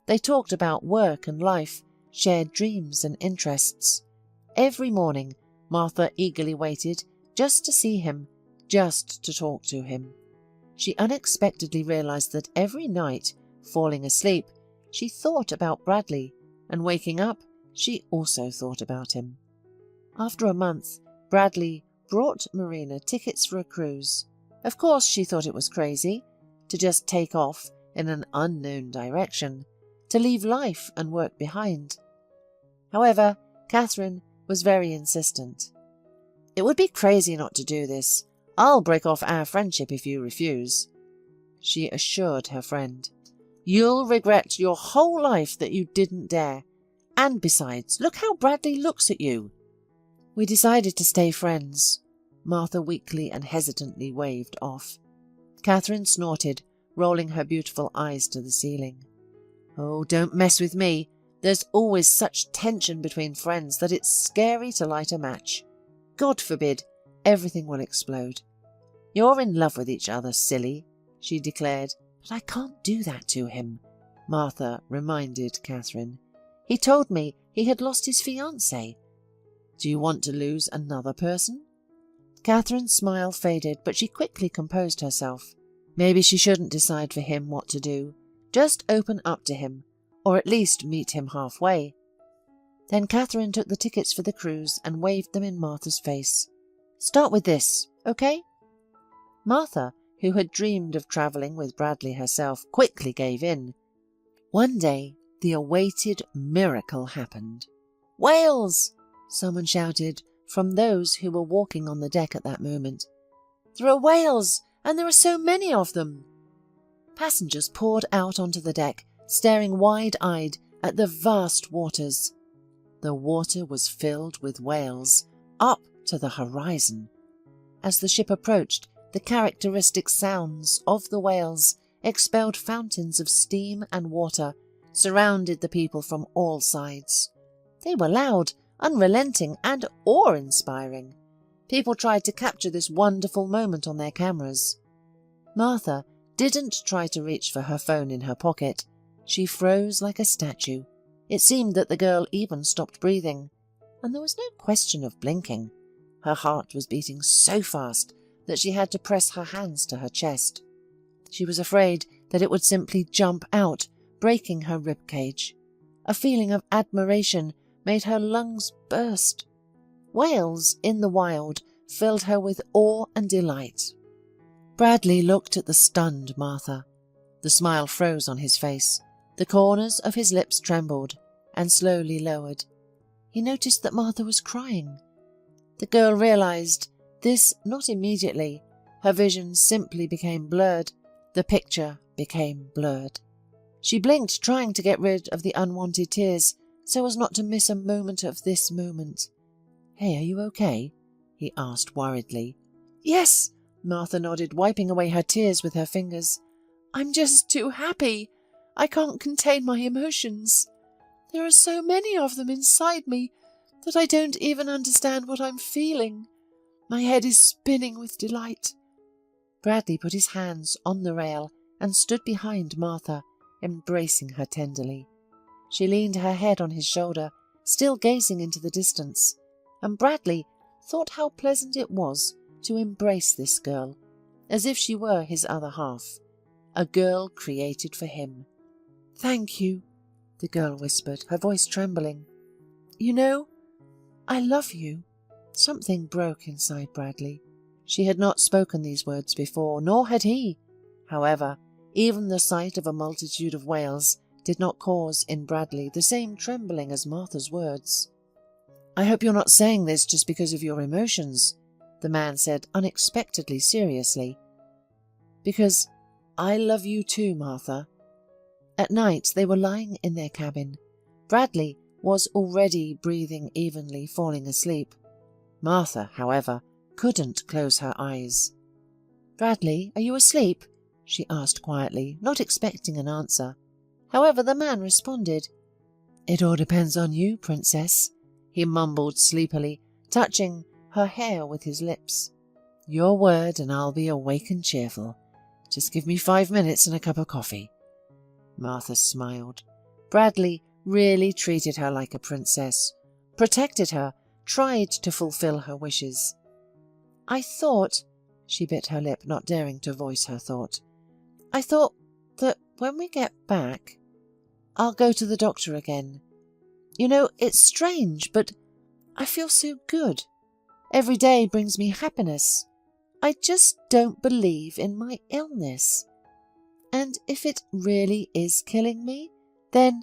They talked about work and life, shared dreams and interests. Every morning, Martha eagerly waited just to see him, just to talk to him. She unexpectedly realized that every night, falling asleep, she thought about Bradley, and waking up, she also thought about him. After a month, Bradley brought Marina tickets for a cruise. Of course, she thought it was crazy to just take off in an unknown direction, to leave life and work behind. However, Catherine was very insistent. "It would be crazy not to do this. I'll break off our friendship if you refuse," she assured her friend. "You'll regret your whole life that you didn't dare. And besides, look how Bradley looks at you." "We decided to stay friends." Martha weakly and hesitantly waved off. Catherine snorted, rolling her beautiful eyes to the ceiling. "Oh, don't mess with me. There's always such tension between friends that it's scary to light a match. God forbid, everything will explode." "You're in love with each other, silly," she declared. "But I can't do that to him," Martha reminded Catherine. "He told me he had lost his fiancée. Do you want to lose another person?" Catherine's smile faded, but she quickly composed herself. Maybe she shouldn't decide for him what to do. Just open up to him, or at least meet him halfway. Then Catherine took the tickets for the cruise and waved them in Martha's face. "Start with this, okay?" Martha, who had dreamed of travelling with Bradley herself, quickly gave in. One day, the awaited miracle happened. "Whales!" someone shouted from those who were walking on the deck at that moment. "There are whales, and there are so many of them!" Passengers poured out onto the deck, staring wide-eyed at the vast waters. The water was filled with whales, up to the horizon. As the ship approached, the characteristic sounds of the whales expelled fountains of steam and water, surrounded the people from all sides. They were loud, unrelenting, and awe-inspiring. People tried to capture this wonderful moment on their cameras. Martha didn't try to reach for her phone in her pocket. She froze like a statue. It seemed that the girl even stopped breathing, and there was no question of blinking. Her heart was beating so fast that she had to press her hands to her chest. She was afraid that it would simply jump out, breaking her rib cage. A feeling of admiration made her lungs burst. Whales in the wild filled her with awe and delight. Bradley looked at the stunned Martha. The smile froze on his face. The corners of his lips trembled and slowly lowered. He noticed that Martha was crying. The girl realized this not immediately. Her vision simply became blurred. The picture became blurred. She blinked, trying to get rid of the unwanted tears so as not to miss a moment of this moment. "Hey, are you okay?" he asked worriedly. "Yes," Martha nodded, wiping away her tears with her fingers. "I'm just too happy. I can't contain my emotions. There are so many of them inside me that I don't even understand what I'm feeling. My head is spinning with delight." Bradley put his hands on the rail and stood behind Martha, embracing her tenderly. She leaned her head on his shoulder, still gazing into the distance, and Bradley thought how pleasant it was to embrace this girl, as if she were his other half, a girl created for him. "Thank you," the girl whispered, her voice trembling. "You know, I love you." Something broke inside Bradley. She had not spoken these words before, nor had he. However, even the sight of a multitude of whales did not cause in Bradley the same trembling as Martha's words. "I hope you're not saying this just because of your emotions," the man said unexpectedly seriously. "Because I love you too, Martha." At night they were lying in their cabin. Bradley was already breathing evenly, falling asleep. Martha, however, couldn't close her eyes. "Bradley, are you asleep?" she asked quietly, not expecting an answer. However, the man responded. "It all depends on you, princess," he mumbled sleepily, touching her hair with his lips. "Your word and I'll be awake and cheerful. Just give me 5 minutes and a cup of coffee." Martha smiled. Bradley really treated her like a princess, protected her, tried to fulfill her wishes. "I thought," she bit her lip, not daring to voice her thought, "I thought that when we get back, I'll go to the doctor again. You know, it's strange, but I feel so good. Every day brings me happiness. I just don't believe in my illness. And if it really is killing me, then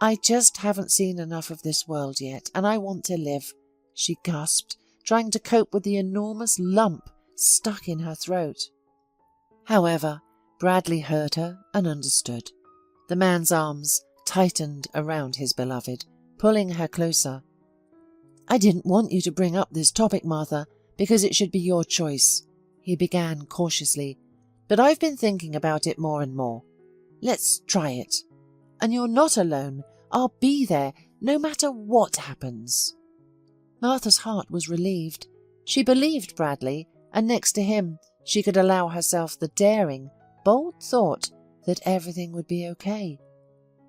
I just haven't seen enough of this world yet, and I want to live," she gasped, trying to cope with the enormous lump stuck in her throat. However, Bradley heard her and understood. The man's arms tightened around his beloved, pulling her closer. "I didn't want you to bring up this topic, Martha, because it should be your choice," he began cautiously, "but I've been thinking about it more and more. Let's try it. And you're not alone. I'll be there, no matter what happens." Martha's heart was relieved. She believed Bradley, and next to him she could allow herself the daring, bold thought that everything would be okay.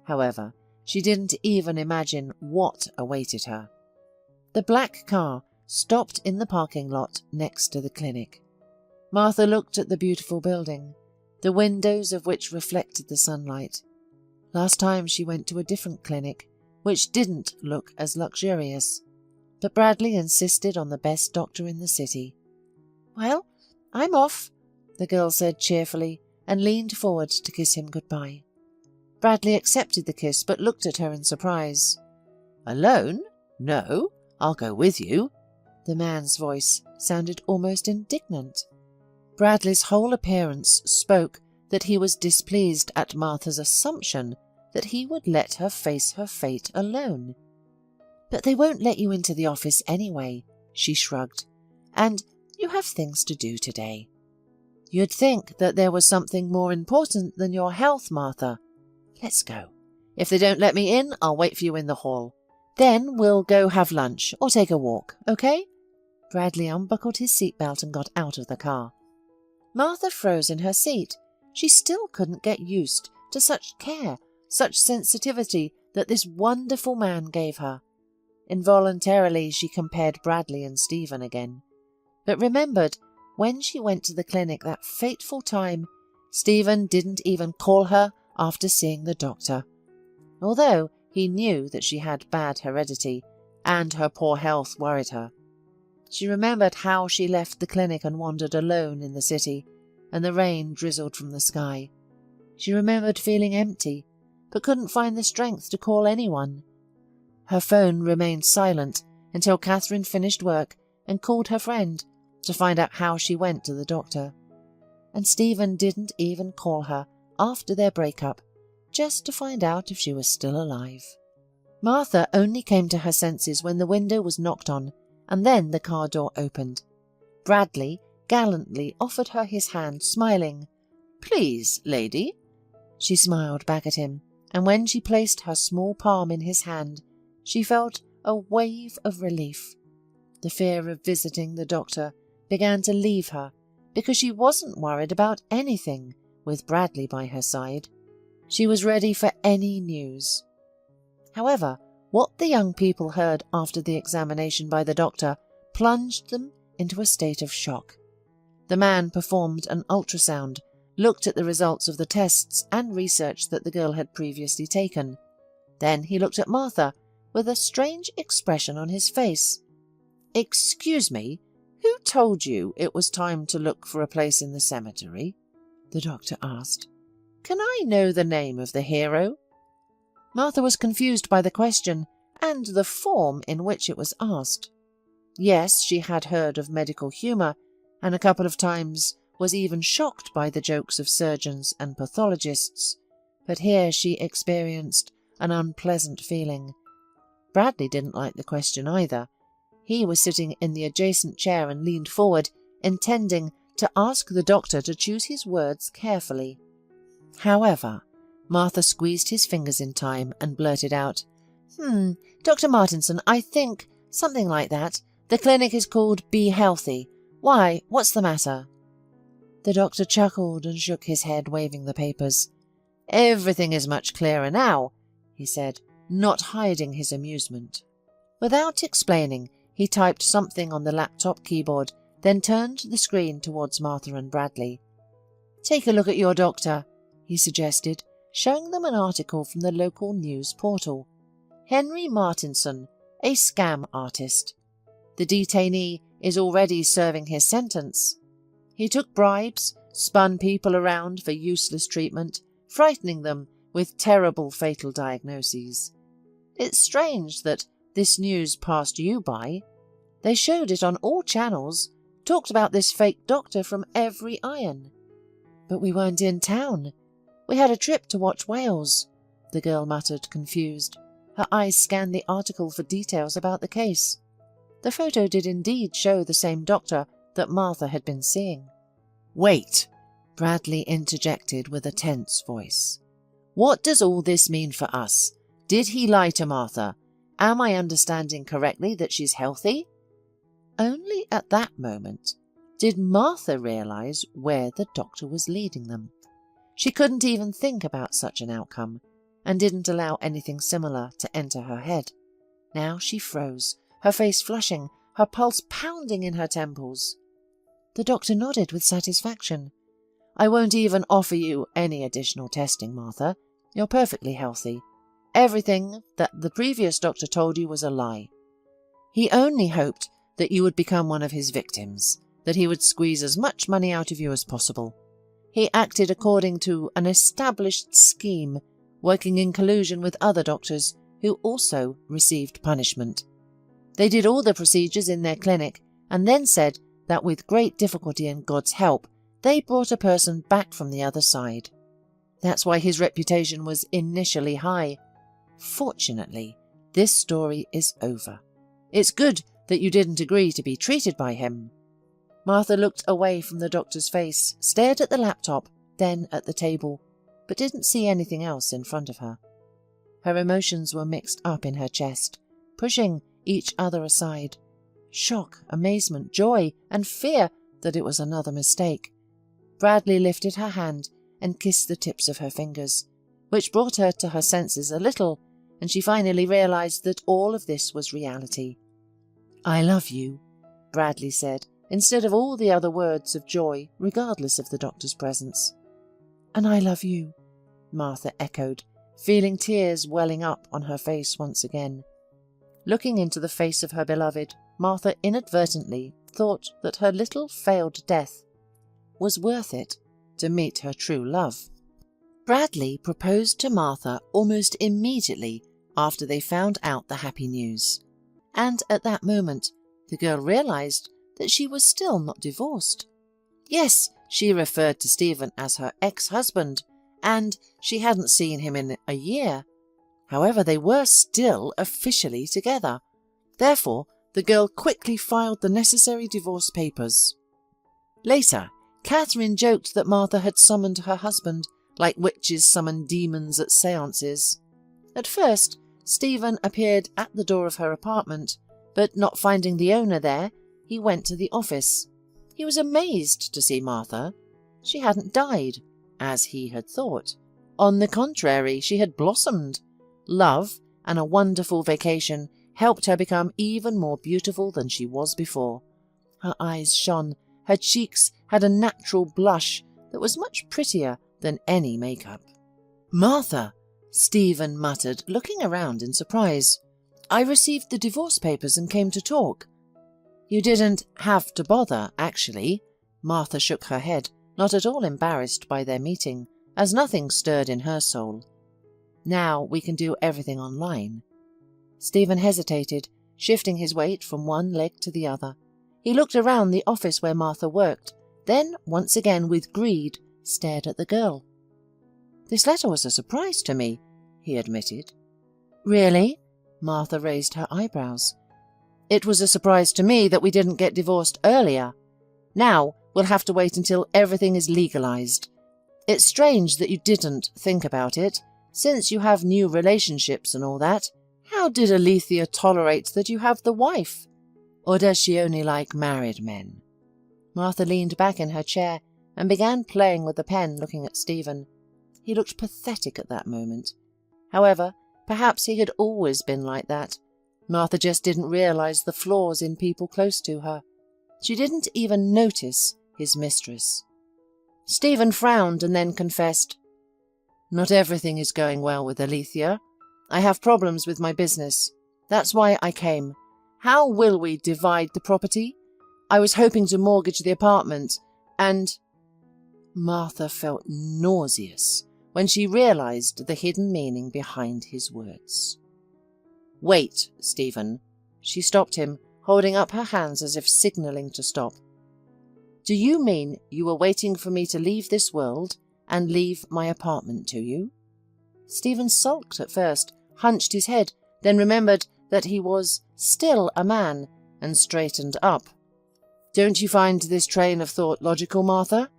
However, she didn't even imagine what awaited her. The black car stopped in the parking lot next to the clinic. Martha looked at the beautiful building, the windows of which reflected the sunlight. Last time she went to a different clinic, which didn't look as luxurious, but Bradley insisted on the best doctor in the city. "Well, I'm off," the girl said cheerfully, and leaned forward to kiss him goodbye. Bradley accepted the kiss, but looked at her in surprise. "Alone? No, I'll go with you." The man's voice sounded almost indignant. Bradley's whole appearance spoke that he was displeased at Martha's assumption that he would let her face her fate alone. "But they won't let you into the office anyway," she shrugged, "and you have things to do today." "You'd think that there was something more important than your health, Martha. Let's go. If they don't let me in, I'll wait for you in the hall. Then we'll go have lunch or take a walk, okay?" Bradley unbuckled his seatbelt and got out of the car. Martha froze in her seat. She still couldn't get used to such care, such sensitivity that this wonderful man gave her. Involuntarily she compared Bradley and Stephen again, but remembered when she went to the clinic that fateful time, Stephen didn't even call her after seeing the doctor, although he knew that she had bad heredity and her poor health worried her. She remembered how she left the clinic and wandered alone in the city, and the rain drizzled from the sky. She remembered feeling empty, but couldn't find the strength to call anyone. Her phone remained silent until Catherine finished work and called her friend to find out how she went to the doctor. And Stephen didn't even call her after their breakup, just to find out if she was still alive. Martha only came to her senses when the window was knocked on, and then the car door opened. Bradley gallantly offered her his hand, smiling. "Please, lady." She smiled back at him, and when she placed her small palm in his hand, she felt a wave of relief. The fear of visiting the doctor began to leave her because she wasn't worried about anything with Bradley by her side. She was ready for any news. However, what the young people heard after the examination by the doctor plunged them into a state of shock. The man performed an ultrasound, looked at the results of the tests and research that the girl had previously taken. Then he looked at Martha with a strange expression on his face. "Excuse me, who told you it was time to look for a place in the cemetery?" the doctor asked. "Can I know the name of the hero?" Martha was confused by the question and the form in which it was asked. Yes, she had heard of medical humour, and a couple of times was even shocked by the jokes of surgeons and pathologists, but here she experienced an unpleasant feeling. Bradley didn't like the question either. He was sitting in the adjacent chair and leaned forward, intending to ask the doctor to choose his words carefully. However, Martha squeezed his fingers in time and blurted out, Dr. Martinson, I think, something like that. The clinic is called Be Healthy. Why, what's the matter?" The doctor chuckled and shook his head, waving the papers. "Everything is much clearer now," he said, not hiding his amusement. Without explaining, he typed something on the laptop keyboard, then turned the screen towards Martha and Bradley. "Take a look at your doctor," he suggested, showing them an article from the local news portal. "Henry Martinson, a scam artist. The detainee is already serving his sentence. He took bribes, spun people around for useless treatment, frightening them with terrible fatal diagnoses. It's strange that this news passed you by. They showed it on all channels, talked about this fake doctor from every iron. But we weren't in town. We had a trip to watch whales," the girl muttered, confused. Her eyes scanned the article for details about the case. The photo did indeed show the same doctor that Martha had been seeing. "Wait," Bradley interjected with a tense voice. "What does all this mean for us? Did he lie to Martha? Am I understanding correctly that she's healthy?" Only at that moment did Martha realize where the doctor was leading them. She couldn't even think about such an outcome, and didn't allow anything similar to enter her head. Now she froze, her face flushing, her pulse pounding in her temples. The doctor nodded with satisfaction. "I won't even offer you any additional testing, Martha. You're perfectly healthy. Everything that the previous doctor told you was a lie. He only hoped that you would become one of his victims, that he would squeeze as much money out of you as possible. He acted according to an established scheme, working in collusion with other doctors who also received punishment. They did all the procedures in their clinic and then said that with great difficulty and God's help, they brought a person back from the other side. That's why his reputation was initially high. Fortunately, this story is over. It's good that you didn't agree to be treated by him." Martha looked away from the doctor's face, stared at the laptop, then at the table, but didn't see anything else in front of her. Her emotions were mixed up in her chest, pushing each other aside. Shock, amazement, joy, and fear that it was another mistake. Bradley lifted her hand and kissed the tips of her fingers, which brought her to her senses a little, and she finally realized that all of this was reality. "I love you," Bradley said, instead of all the other words of joy, regardless of the doctor's presence. "And I love you," Martha echoed, feeling tears welling up on her face once again. Looking into the face of her beloved, Martha inadvertently thought that her little failed death was worth it to meet her true love. Bradley proposed to Martha almost immediately after they found out the happy news, and at that moment the girl realized that she was still not divorced. Yes, she referred to Stephen as her ex-husband, and She hadn't seen him in a year. However, they were still officially together. Therefore, the girl quickly filed the necessary divorce papers. Later, Catherine joked that Martha had summoned her husband, like witches summon demons at séances. At first, Stephen appeared at the door of her apartment, but not finding the owner there, he went to the office. He was amazed to see Martha. She hadn't died, as he had thought. On the contrary, she had blossomed. Love and a wonderful vacation helped her become even more beautiful than she was before. Her eyes shone, her cheeks had a natural blush that was much prettier than any makeup. "Martha," Stephen muttered, looking around in surprise. "I received the divorce papers and came to talk." "You didn't have to bother, actually." Martha shook her head, not at all embarrassed by their meeting, as nothing stirred in her soul. "Now we can do everything online." Stephen hesitated, shifting his weight from one leg to the other. He looked around the office where Martha worked, then, once again with greed, stared at the girl. "This letter was a surprise to me," he admitted. "Really?" Martha raised her eyebrows. "It was a surprise to me that we didn't get divorced earlier. Now we'll have to wait until everything is legalized. It's strange that you didn't think about it, since you have new relationships and all that. How did Alethea tolerate that you have the wife? Or does she only like married men?" Martha leaned back in her chair and began playing with the pen, looking at Stephen. He looked pathetic at that moment. However, perhaps he had always been like that. Martha just didn't realize the flaws in people close to her. She didn't even notice his mistress. Stephen frowned and then confessed, "Not everything is going well with Alethea. I have problems with my business. That's why I came. How will we divide the property? I was hoping to mortgage the apartment, and—" Martha felt nauseous when she realized the hidden meaning behind his words. "Wait, Stephen." She stopped him, holding up her hands as if signaling to stop. "Do you mean you were waiting for me to leave this world and leave my apartment to you?" Stephen sulked at first, hunched his head, then remembered that he was still a man, and straightened up. "Don't you find this train of thought logical, Martha?"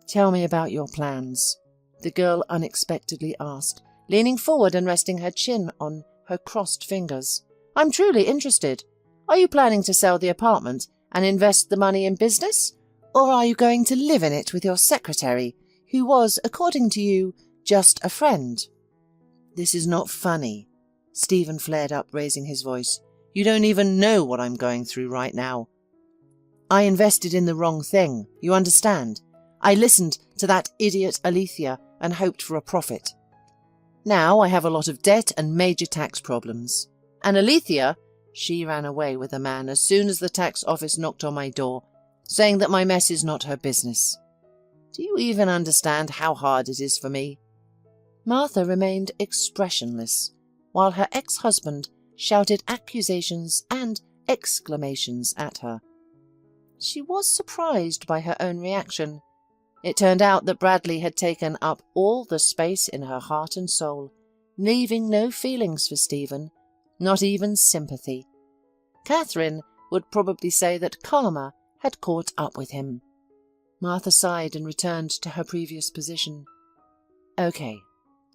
"Tell me about your plans," the girl unexpectedly asked, leaning forward and resting her chin on her crossed fingers. "I'm truly interested. Are you planning to sell the apartment and invest the money in business? Or are you going to live in it with your secretary, who was, according to you, just a friend?" "This is not funny." Stephen flared up, raising his voice. "You don't even know what I'm going through right now. I invested in the wrong thing, you understand? I listened to that idiot Alethea and hoped for a profit. Now I have a lot of debt and major tax problems. And Alethea, she ran away with a man as soon as the tax office knocked on my door, saying that my mess is not her business. Do you even understand how hard it is for me?" Martha remained expressionless, while her ex-husband shouted accusations and exclamations at her. She was surprised by her own reaction. It turned out that Bradley had taken up all the space in her heart and soul, leaving no feelings for Stephen, not even sympathy. Catherine would probably say that karma had caught up with him. Martha sighed and returned to her previous position. "Okay.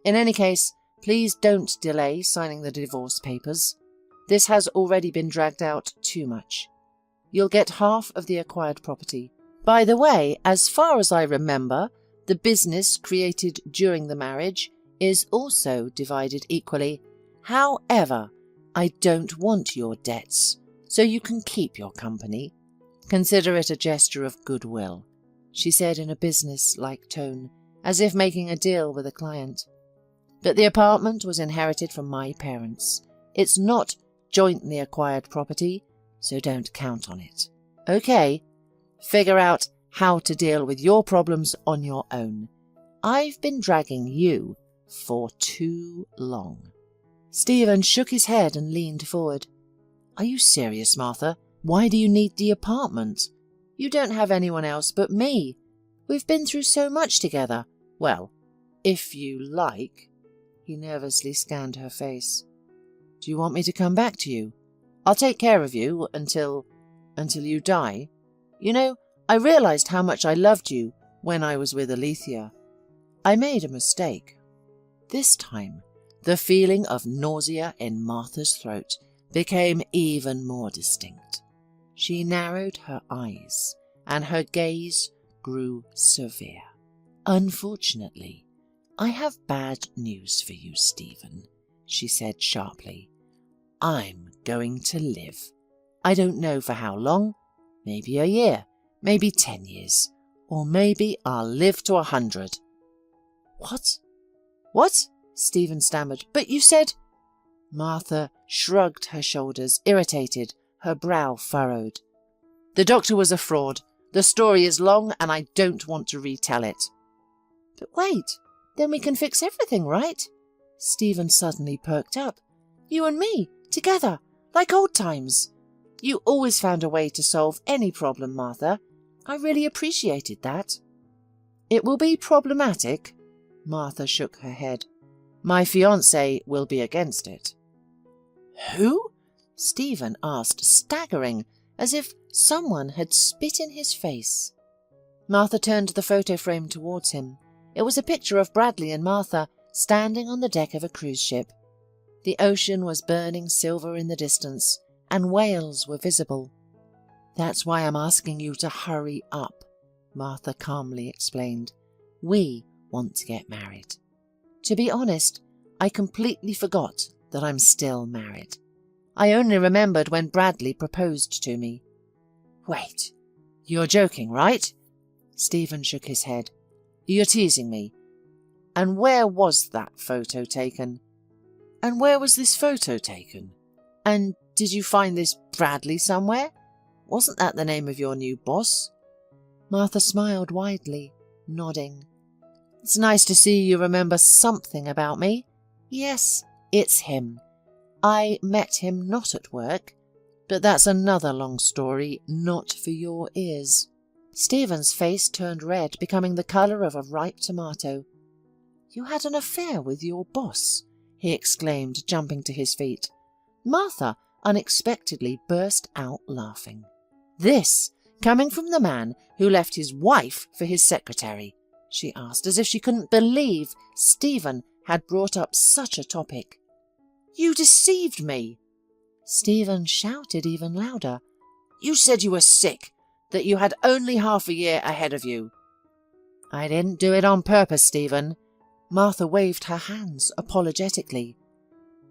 In any case, please don't delay signing the divorce papers. This has already been dragged out too much. You'll get half of the acquired property. By the way, as far as I remember, the business created during the marriage is also divided equally. However, I don't want your debts, so you can keep your company. Consider it a gesture of goodwill," she said in a business-like tone, as if making a deal with a client. "But the apartment was inherited from my parents. It's not jointly acquired property, so don't count on it. Okay? Figure out how to deal with your problems on your own. I've been dragging you for too long." Stephen shook his head and leaned forward. "Are you serious, Martha? Why do you need the apartment? You don't have anyone else but me. We've been through so much together. Well, If you like. He nervously scanned her face. Do you want me to come back to you? I'll take care of you until you die. You know, I realized how much I loved you when I was with Alethea. I made a mistake. This time, the feeling of nausea in Martha's throat became even more distinct. She narrowed her eyes, and her gaze grew severe. Unfortunately, I have bad news for you, Stephen, she said sharply. I'm going to live. I don't know for how long, maybe a year, maybe 10 years, or maybe I'll live to 100. What? What? Stephen stammered. But you said... Martha shrugged her shoulders, irritated, her brow furrowed. The doctor was a fraud. The story is long and I don't want to retell it. But wait, then we can fix everything, right? Stephen suddenly perked up. You and me, together, like old times. You always found a way to solve any problem, Martha. I really appreciated that. It will be problematic. Martha shook her head. My fiancé will be against it. Who? Stephen asked, staggering, as if someone had spit in his face. Martha turned the photo frame towards him. It was a picture of Bradley and Martha standing on the deck of a cruise ship. The ocean was burning silver in the distance, and whales were visible. That's why I'm asking you to hurry up, Martha calmly explained. We want to get married. To be honest, I completely forgot that I'm still married. I only remembered when Bradley proposed to me. Wait, you're joking, right? Stephen shook his head. You're teasing me. And where was that photo taken? And where was this photo taken? And did you find this Bradley somewhere? Wasn't that the name of your new boss? Martha smiled widely, nodding. It's nice to see you remember something about me. Yes, it's him. I met him not at work, but that's another long story, not for your ears. Stephen's face turned red, becoming the colour of a ripe tomato. You had an affair with your boss, he exclaimed, jumping to his feet. Martha unexpectedly burst out laughing. This coming from the man who left his wife for his secretary, she asked, as if she couldn't believe Stephen had brought up such a topic. You deceived me! Stephen shouted even louder. You said you were sick, that you had only half a year ahead of you. I didn't do it on purpose, Stephen. Martha waved her hands apologetically.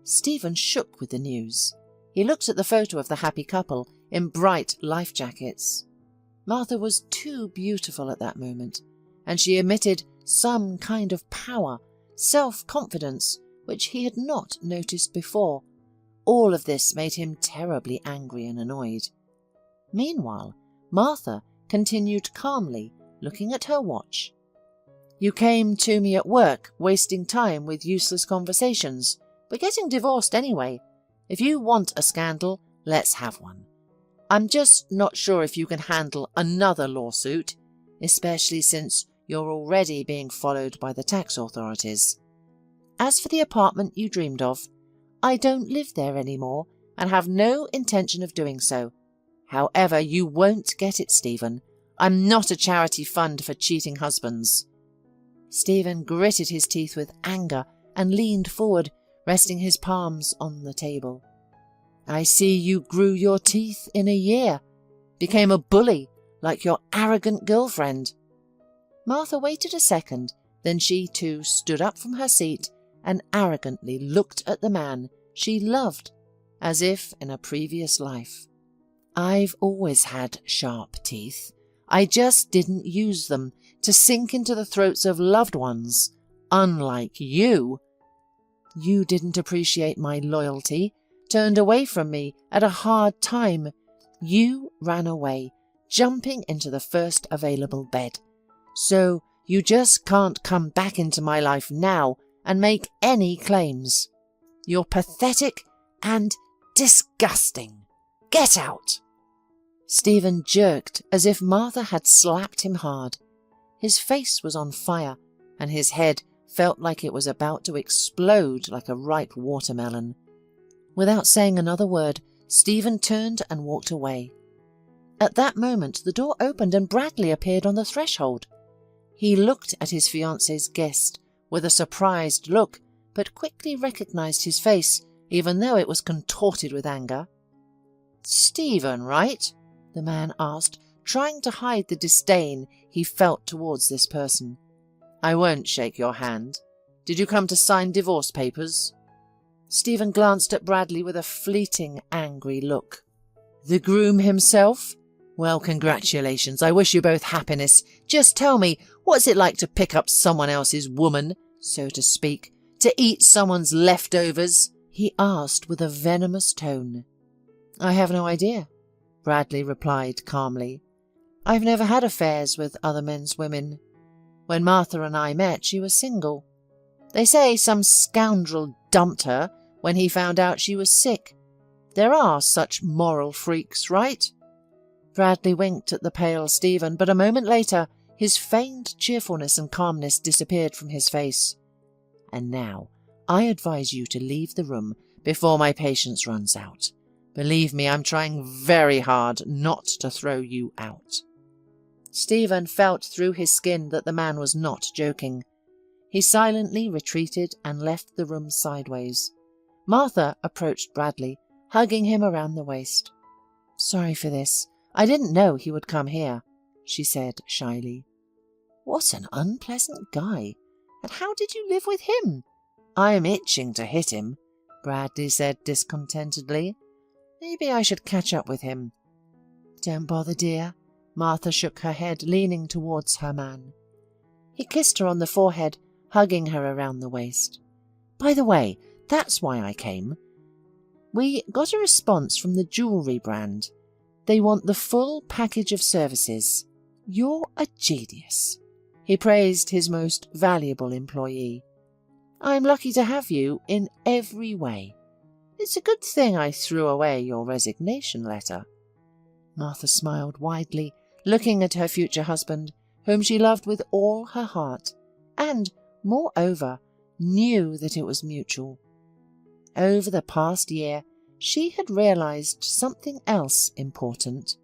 Stephen shook with the news. He looked at the photo of the happy couple in bright life jackets. Martha was too beautiful at that moment, and she emitted some kind of power, self-confidence, which he had not noticed before. All of this made him terribly angry and annoyed. Meanwhile, Martha continued calmly, looking at her watch. You came to me at work, wasting time with useless conversations. We're getting divorced anyway. If you want a scandal, let's have one. I'm just not sure if you can handle another lawsuit, especially since you're already being followed by the tax authorities. As for the apartment you dreamed of, I don't live there anymore and have no intention of doing so. However, you won't get it, Stephen. I'm not a charity fund for cheating husbands. Stephen gritted his teeth with anger and leaned forward, resting his palms on the table. I see you grew your teeth in a year, became a bully like your arrogant girlfriend. Martha waited a second, then she too stood up from her seat and arrogantly looked at the man she loved, as if in a previous life. I've always had sharp teeth. I just didn't use them to sink into the throats of loved ones, unlike you. You didn't appreciate my loyalty, turned away from me at a hard time. You ran away, jumping into the first available bed. So you just can't come back into my life now and make any claims. You're pathetic and disgusting. Get out! Stephen jerked as if Martha had slapped him hard. His face was on fire, and his head felt like it was about to explode like a ripe watermelon. Without saying another word, Stephen turned and walked away. At that moment, the door opened and Bradley appeared on the threshold. He looked at his fiancée's guest with a surprised look, but quickly recognized his face, even though it was contorted with anger. "Stephen, right?" the man asked, trying to hide the disdain he felt towards this person. "I won't shake your hand. Did you come to sign divorce papers?" Stephen glanced at Bradley with a fleeting, angry look. "The groom himself? Well, congratulations. I wish you both happiness. Just tell me, what's it like to pick up someone else's woman, so to speak, to eat someone's leftovers?" he asked with a venomous tone. "I have no idea," Bradley replied calmly. "I've never had affairs with other men's women. When Martha and I met, she was single. They say some scoundrel dumped her when he found out she was sick. There are such moral freaks, right?" Bradley winked at the pale Stephen, but a moment later his feigned cheerfulness and calmness disappeared from his face. "And now I advise you to leave the room before my patience runs out. Believe me, I'm trying very hard not to throw you out." Stephen felt through his skin that the man was not joking. He silently retreated and left the room sideways. Martha approached Bradley, hugging him around the waist. "Sorry for this. I didn't know he would come here," she said shyly. "What an unpleasant guy. And how did you live with him?" "I'm itching to hit him," Bradley said discontentedly. "Maybe I should catch up with him." "Don't bother, dear." Martha shook her head, leaning towards her man. He kissed her on the forehead, hugging her around the waist. "By the way, that's why I came. We got a response from the jewellery brand. They want the full package of services. You're a genius." He praised his most valuable employee. "I'm lucky to have you in every way. It's a good thing I threw away your resignation letter." Martha smiled widely, looking at her future husband, whom she loved with all her heart, and, moreover, knew that it was mutual. Over the past year, she had realized something else important.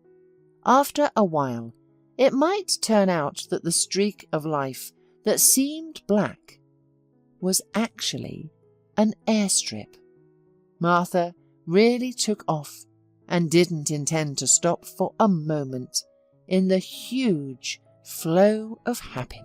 After a while, it might turn out that the streak of life that seemed black was actually an airstrip. Martha really took off and didn't intend to stop for a moment in the huge flow of happiness.